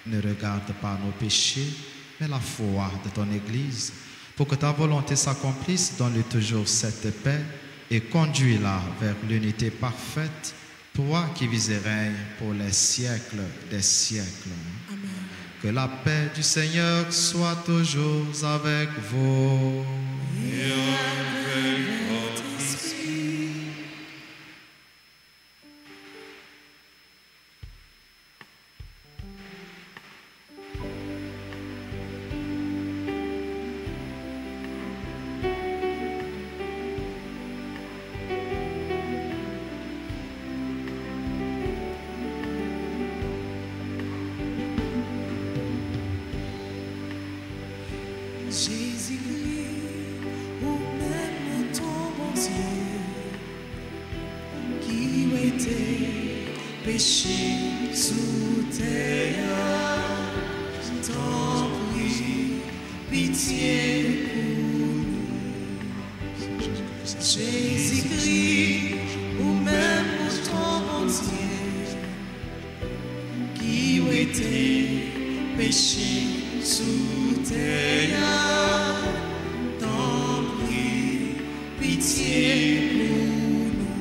Ne regarde pas nos péchés, mais la foi de ton Église. Pour que ta volonté s'accomplisse, donne-lui toujours cette paix et conduis-la vers l'unité parfaite, toi qui vis et règnes pour les siècles des siècles. Amen. Que la paix du Seigneur soit toujours avec vous. Et avec votre esprit. Jésus-Christ, au même ton bon Dieu, qui était péché sous terre, t'en prie, pitié pour nous. Jésus-Christ, au même ton bon Dieu, péchés sous terre, t'en prie, pitié pour nous.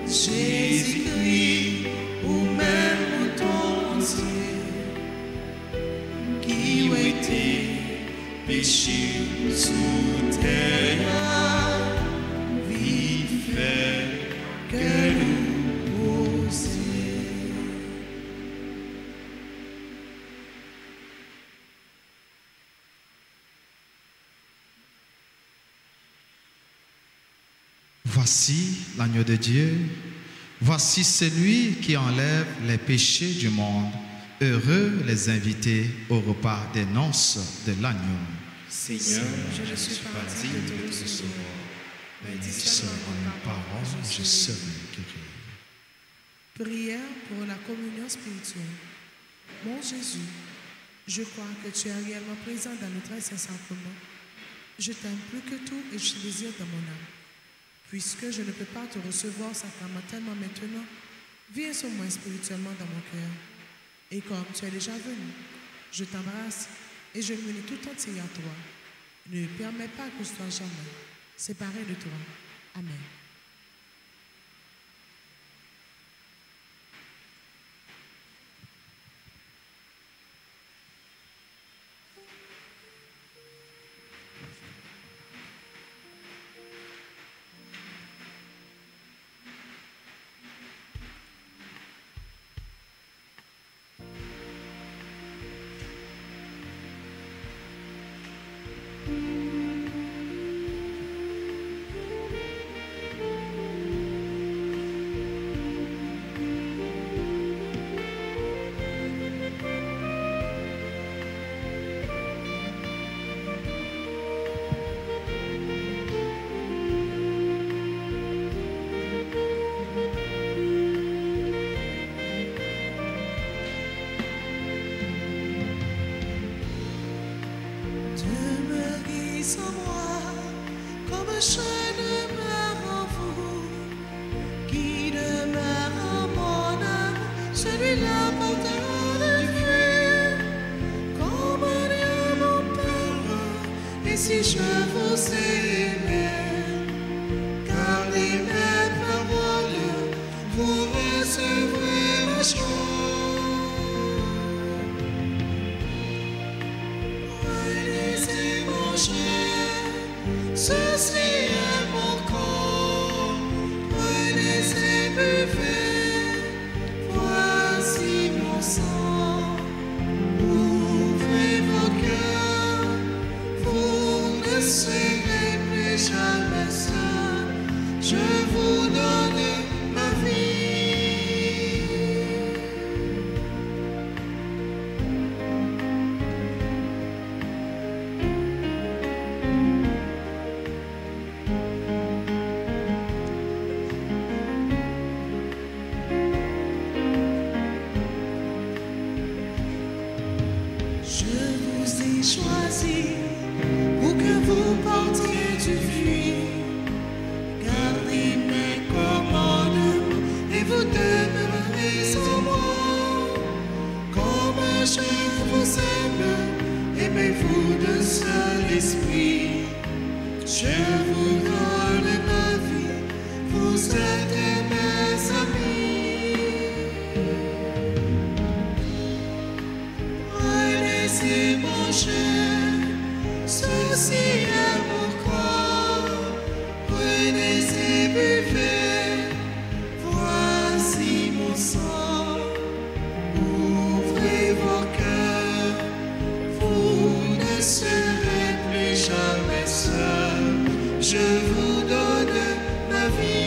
Jésus-Christ, ou même ton Dieu, qui était péché sous terre, vite fait que nous aussi. Voici l'agneau de Dieu, voici celui qui enlève les péchés du monde. Heureux les invités au repas des noces de l'agneau. Seigneur, je ne suis pas digne de te recevoir, mais dis Seulement seulement une parole, je serai guéri. Prière pour la communion spirituelle. Mon Jésus, je crois que tu es réellement présent dans le très saint sacrement. Je t'aime plus que tout et je te désire dans mon âme. Puisque je ne peux pas te recevoir sacramentellement maintenant, viens sur moi spirituellement dans mon cœur. Et comme tu es déjà venu, je t'embrasse et je m'unis tout entier à toi. Ne permets pas que je sois jamais séparé de toi. Amen. Demeurez en moi comme un chêne demeure en vous, qui demeure en mon âme, celui-là portera le fruit. Comme un Dieu mon Père, et si je vous aimais, gardez mes paroles, vous recevrez la joie. Ceci est mon corps, prenez et buvez, voici mon sang. Ouvrez vos cœurs, vous ne serez plus jamais seul, je vous donne ma vie. Choisi pour que vous portiez du fruit. Gardez mes commandements et vous demeurerez en moi. Comme je vous aime, aimez-vous de seul esprit. Je vous donne ma vie, vous êtes mes amis. Prenez mon chien, ceci est mon corps, prenez et buvez, voici mon sang. Ouvrez vos cœurs, vous ne serez plus jamais seul, je vous donne ma vie.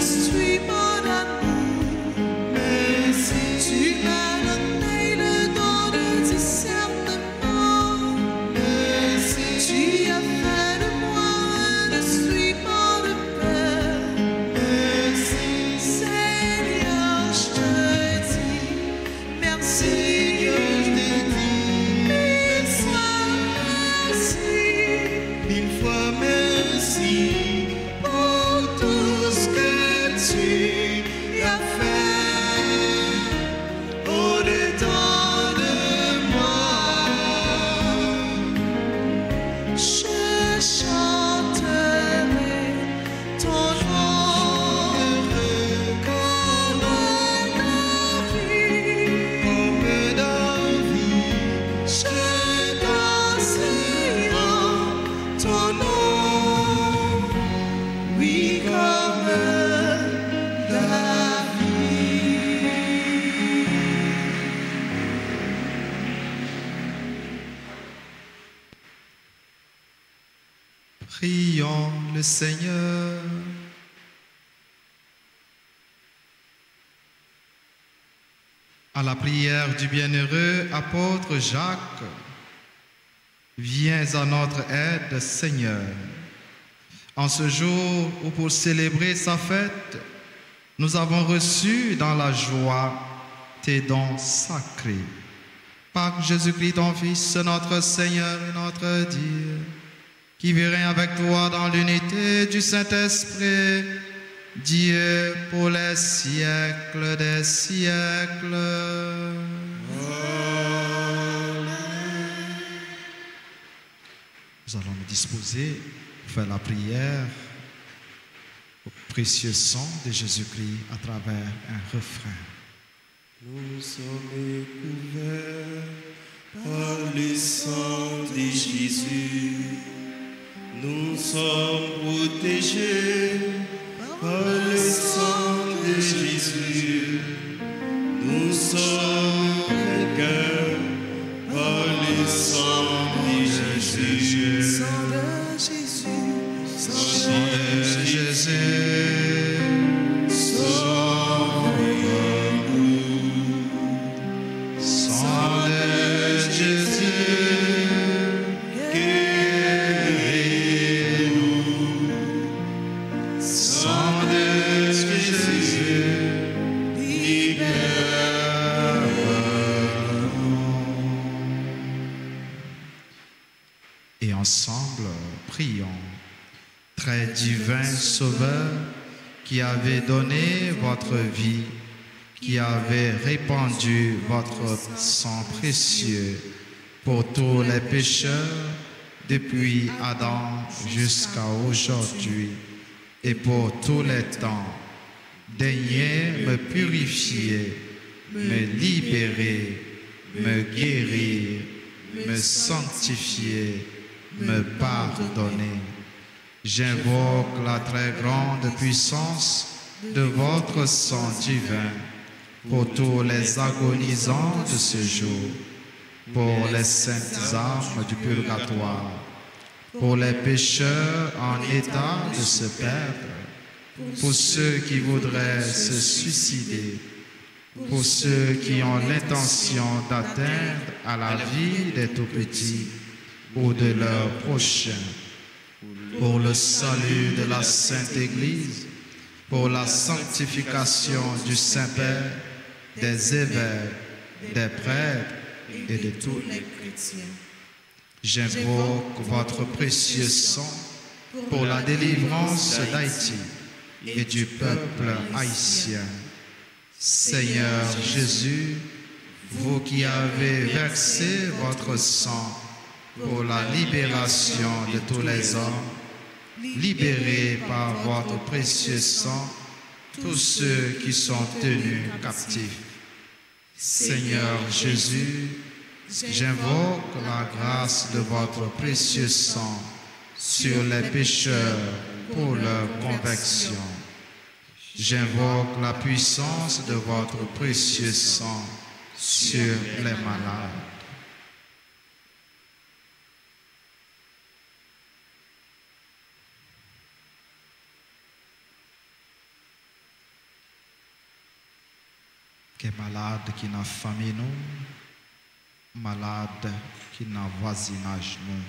je suis mon amour. Tu m'as donné le don de discernement. Tu as fait de moi un instrument de paix. Seigneur, je te dis merci. Mille fois merci Pour tout ce que tu as fait au-dedans de moi, je chanterai ton nom comme David, je danserai en ton nom. Oui, comme David. Prions le Seigneur. À la prière du bienheureux apôtre Jacques, viens à notre aide, Seigneur. En ce jour où, pour célébrer sa fête, nous avons reçu dans la joie tes dons sacrés. Par Jésus-Christ, ton Fils, notre Seigneur et notre Dieu, qui vit règne avec toi dans l'unité du Saint-Esprit, Dieu pour les siècles des siècles. Nous allons nous disposer pour faire la prière au précieux sang de Jésus-Christ à travers un refrain. Nous sommes couverts par le sang de Jésus. Nous sommes protégés par le sang de Jésus. Nous sommes vainqueurs par le sang de Jésus. Sang de Jésus, Sang de Jésus, sang de Jésus, guéris-nous. Sang de Jésus, et ensemble, prions. Très divin Sauveur, qui avez donné votre vie, qui avez répandu votre sang précieux pour tous les pécheurs, depuis Adam jusqu'à aujourd'hui, et pour tous les temps, daignez me purifier, me libérer, me guérir, me sanctifier, me pardonner. J'invoque la très grande puissance de votre sang divin pour tous les agonisants de ce jour, pour les saintes âmes du purgatoire, pour les pécheurs en état de se perdre, pour ceux qui voudraient se suicider, pour ceux qui ont l'intention d'atteindre à la vie des tout-petits ou de leurs prochains, pour le salut de la Sainte Église, pour la sanctification du Saint-Père, des évêques, des prêtres et de tous les chrétiens. J'invoque votre précieux sang pour la délivrance d'Haïti et du peuple haïtien. Seigneur Jésus, vous qui avez versé votre sang pour la libération de tous les hommes, libérez par votre précieux sang tous ceux qui sont tenus captifs. Seigneur Jésus, j'invoque la grâce de votre précieux sang sur les pécheurs pour leur conversion. J'invoque la puissance de votre précieux sang sur les malades. qui est malade qui n'a famille nous, malade qui n'a voisinage nous.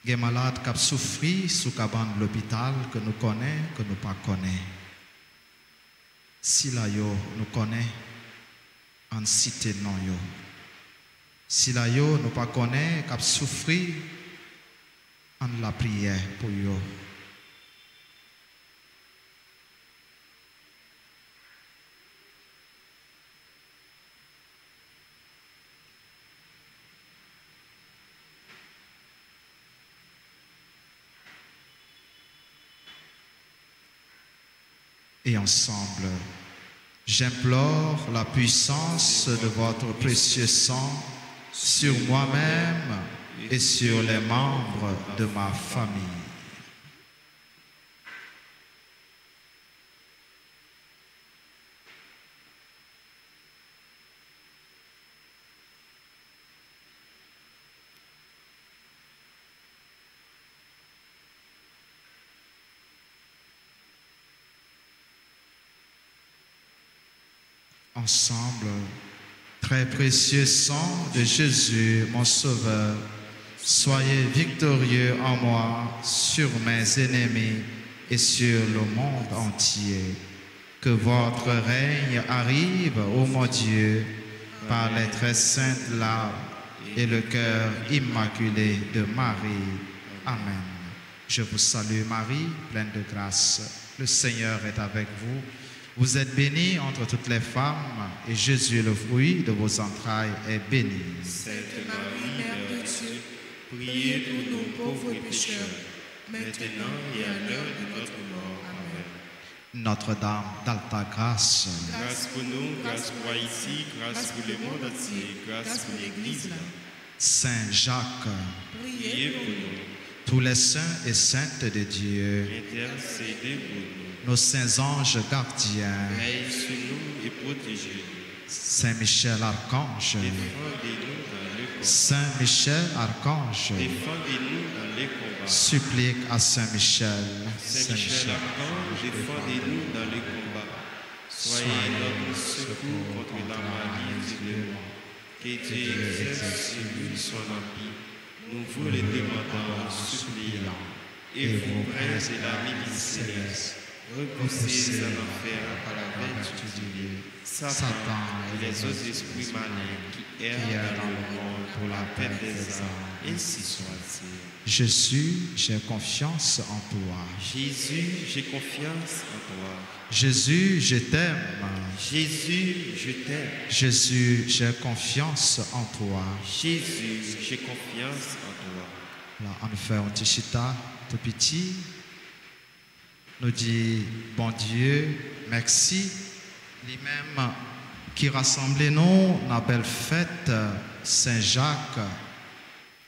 Qui est malade qui a souffert sous cabane de l'hôpital que nous connaissons, que nous pas connaissons. Si là yo nous connaissons, en cité non yo. Si là yo nous pas connaissons, qui a souffert, en la prière pour yo. Et ensemble, j'implore la puissance de votre précieux sang sur moi-même et sur les membres de ma famille. Ensemble, très précieux sang de Jésus, mon Sauveur, soyez victorieux en moi sur mes ennemis et sur le monde entier. Que votre règne arrive, ô mon Dieu, par les très saintes larmes et le cœur immaculé de Marie. Amen. Je vous salue Marie, pleine de grâce. Le Seigneur est avec vous. Vous êtes bénie entre toutes les femmes, et Jésus, le fruit de vos entrailles, est béni. Sainte Marie, Mère de Dieu, priez pour nous pauvres pécheurs, maintenant et à l'heure de notre mort. Amen. Notre-Dame d'Alta Grâce, Grâce pour nous, grâce pour Haïti, grâce pour le monde entier, grâce pour l'Église. Saint Jacques, Priez pour nous, tous les saints et saintes de Dieu, intercédez pour nous. nos saints anges gardiens, Veille sur nous et protégez-nous. Saint Michel Archange, Défendez-nous dans le combat. Saint Michel Archange, Défendez-nous dans les combats. supplique à Saint Michel. Saint Michel Archange, défendez-nous dans les combats. Soyez notre secours contre la maladie du démon. Que Dieu exerce sur lui son empire. Nous vous le demandons, suppliants. Et vous, princes de la milice céleste, repoussez en enfer par la vertu divine Satan et les autres esprits maligns qui errent dans le monde pour la paix des âmes. Ainsi soit-il. Jésus, j'ai confiance en toi. Jésus, j'ai confiance en toi. Jésus, je t'aime. Jésus, je t'aime. Jésus, j'ai confiance en toi. Jésus, j'ai confiance en toi. Là, on fait un petit chita tout petit. Nous dit, bon Dieu, merci. Lui-même qui rassemble nous dans la belle fête Saint-Jacques,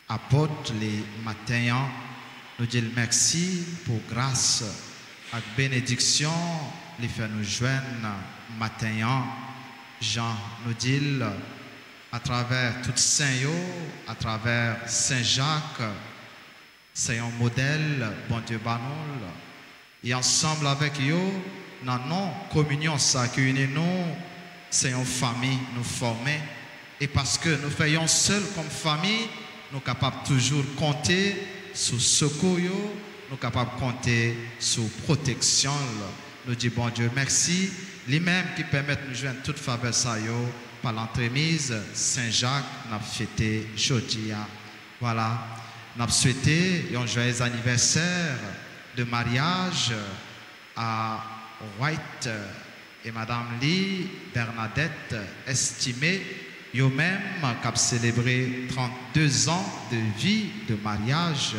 apôtre les matins. Nous dit merci pour grâce et bénédiction. Il fait nous joindre matin. Jean nous dit à travers tout Saint Yo, à travers Saint Jacques, c'est un modèle, bon Dieu banol. Et ensemble avec eux, dans nos communions, ça qui unit nous, c'est une famille nous former. Et parce que nous faisons seul comme famille, nous sommes capables toujours compter sur secours, nous sommes capables de compter sur protection. Nous disons bon Dieu merci, lui-même qui permet de nous joindre toute faveur ça par l'entremise Saint-Jacques, nous avons fêté jeudi. Voilà, nous avons souhaité un joyeux anniversaire de mariage à White et Madame Lee Bernadette, estimée, eux-mêmes qui ont célébré 32 ans de vie de mariage.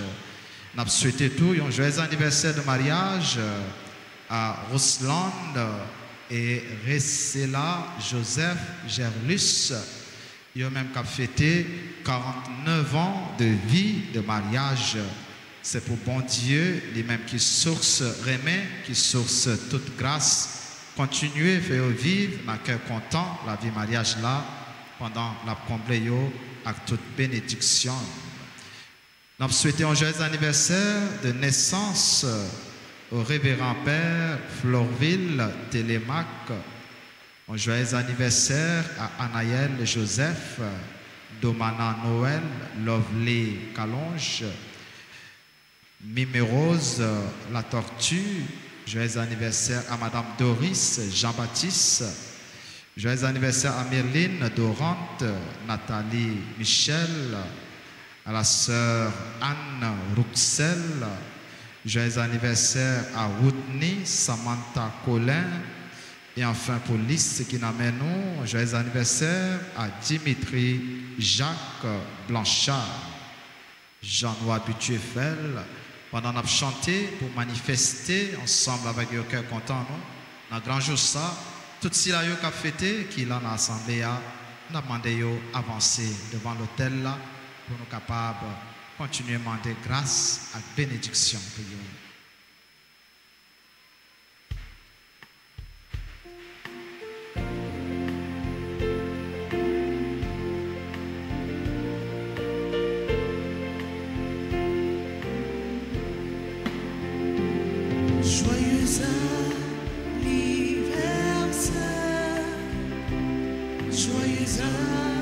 Nous avons souhaité tout un joyeux anniversaire de mariage à Rusland et Resela Joseph Gerlus, eux-mêmes qui ont fêté 49 ans de vie de mariage. C'est pour bon Dieu, lui-même qui source remet, qui source toute grâce, continuer à faire vivre dans cœur content la vie mariage là pendant la comblée avec toute bénédiction. Nous souhaitons un joyeux anniversaire de naissance au révérend père Florville Télémac, Un joyeux anniversaire à Anaël Joseph, Domana Noël, Lovely Calonge, Mime Rose, La Tortue. Joyeux anniversaire à Madame Doris Jean-Baptiste. Joyeux anniversaire à Myrline Dorante, Nathalie Michel, à la sœur Anne Rouxel. Joyeux anniversaire à Whitney Samantha Colin. Et enfin, pour liste qui n'amène nous, joyeux anniversaire à Dimitri Jacques Blanchard. Jean-Noël Butueffel. Pendant qu'on a chanté pour manifester ensemble avec le cœur content, nous, dans le grand jour ça, tout ce qui a fêté, qui l'a dans l'assemblée, nous avons demandé d'avancer devant l'autel là pour nous capables de continuer à demander grâce et bénédiction pour nous. Joyeux anniversaire, joyeux anniversaire,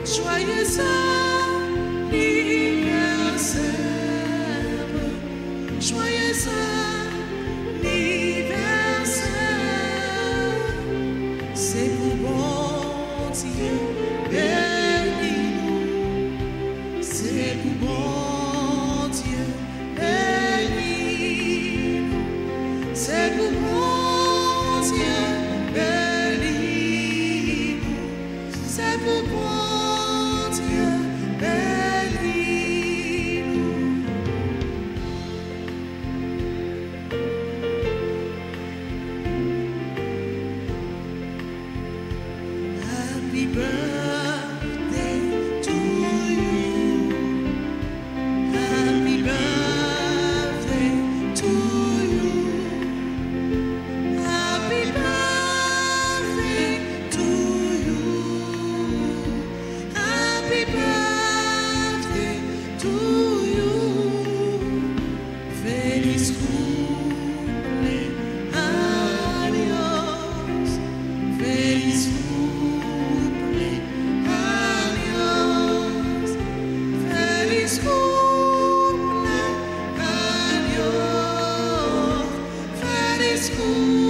joyeux anniversaire, joyeux anniversaire, c'est pour bon Dieu béni, c'est pour bon Dieu béni, c'est pour bon Dieu béni, c'est pour bon Dieu béni. Happy birthday to you. Happy birthday to you. Happy birthday to you. Happy birthday to you. Feliz cumpleaños. Feliz cumpleaños. Feliz cumpleaños. Feliz cumpleaños.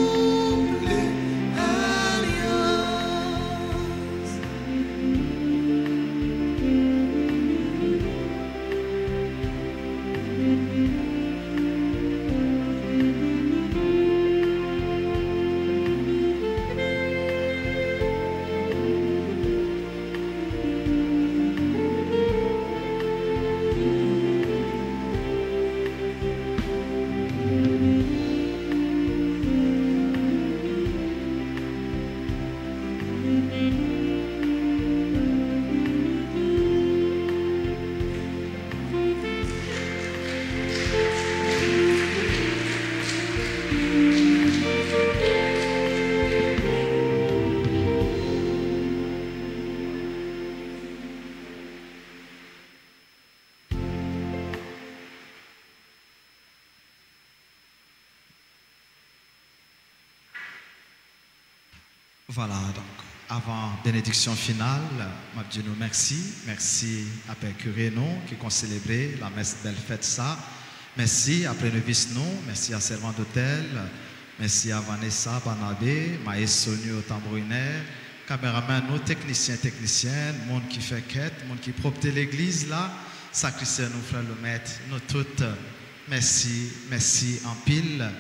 Voilà, donc, avant bénédiction finale, je dis nous merci. Merci à Père Curé, nous, qui ont célébré la messe belle fête ça. Merci à Prénovis, nous. Merci à Servant d'Hôtel. Merci à Vanessa Banabé, Maïs Sonio Tambourinaire, caméraman, nous, techniciennes, monde qui fait quête, monde qui propre l'église là, sacristain, nous, frères le maître, nous toutes. Merci, merci en pile.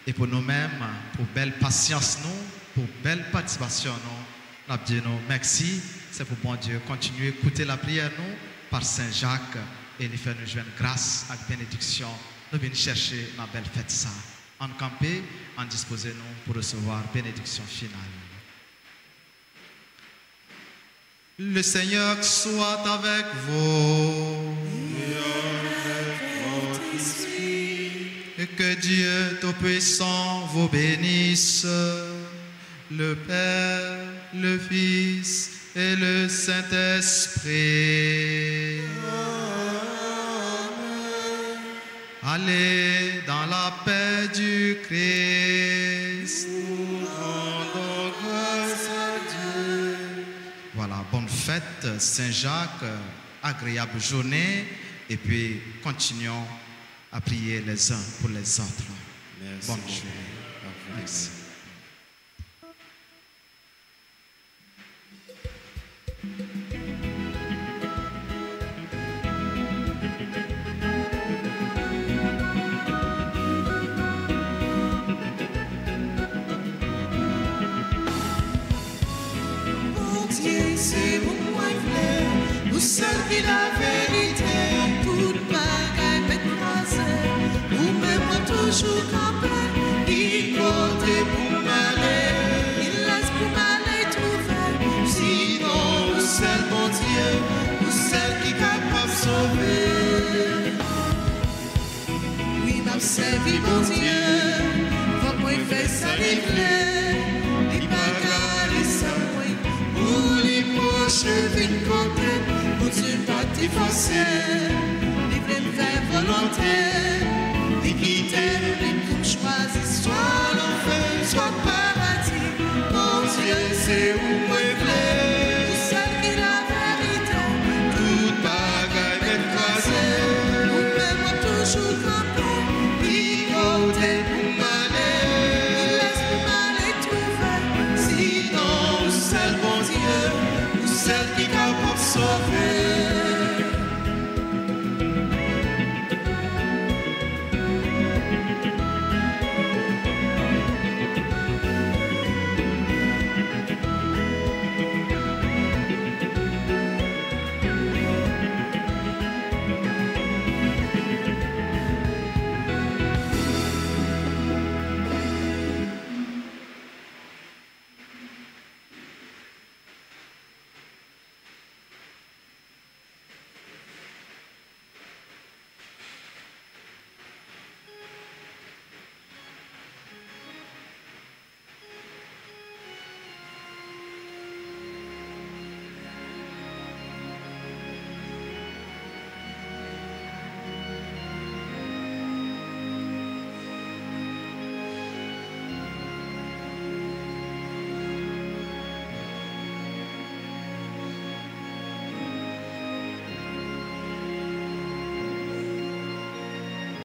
Et pour nous-mêmes, pour belle patience, nous, pour belle participation, nous, nous disons merci. C'est pour bon Dieu. Continuez à écouter la prière, nous, par Saint Jacques, et nous faire nous joindre grâce et bénédiction. Nous venons chercher la belle fête ça. En camper, en disposer nous pour recevoir bénédiction finale. Le Seigneur soit avec vous. Et que Dieu Tout-Puissant vous bénisse, le Père, le Fils et le Saint-Esprit. Allez dans la paix du Christ. Nous rendons grâce à Dieu. Voilà, bonne fête Saint-Jacques, agréable journée et puis continuons à prier les uns pour les autres. Merci. Bonne journée. Merci. Mon Dieu, c'est mon point clair, vous seul qui la vérité, toute bagaille m'écraser, vous-même toujours campé, il côté pour m'aller, il laisse pour m'aller trouver, sinon vous seul mon Dieu, vous seul qui capable de sauver. Oui, m'a servi mon Dieu, faut qu'on fait ça les bagailles les samouilles, pour les poches vite côté, pour Dieu pas t'y forcer, les pleines faire volonté, les quitter, les coups choisis, soit l'enfer, soit paradis, mon Dieu c'est où moi plaît, tout seul qui la vérité, toute bagaille m'écraser, ou même toujours campé, il côté pour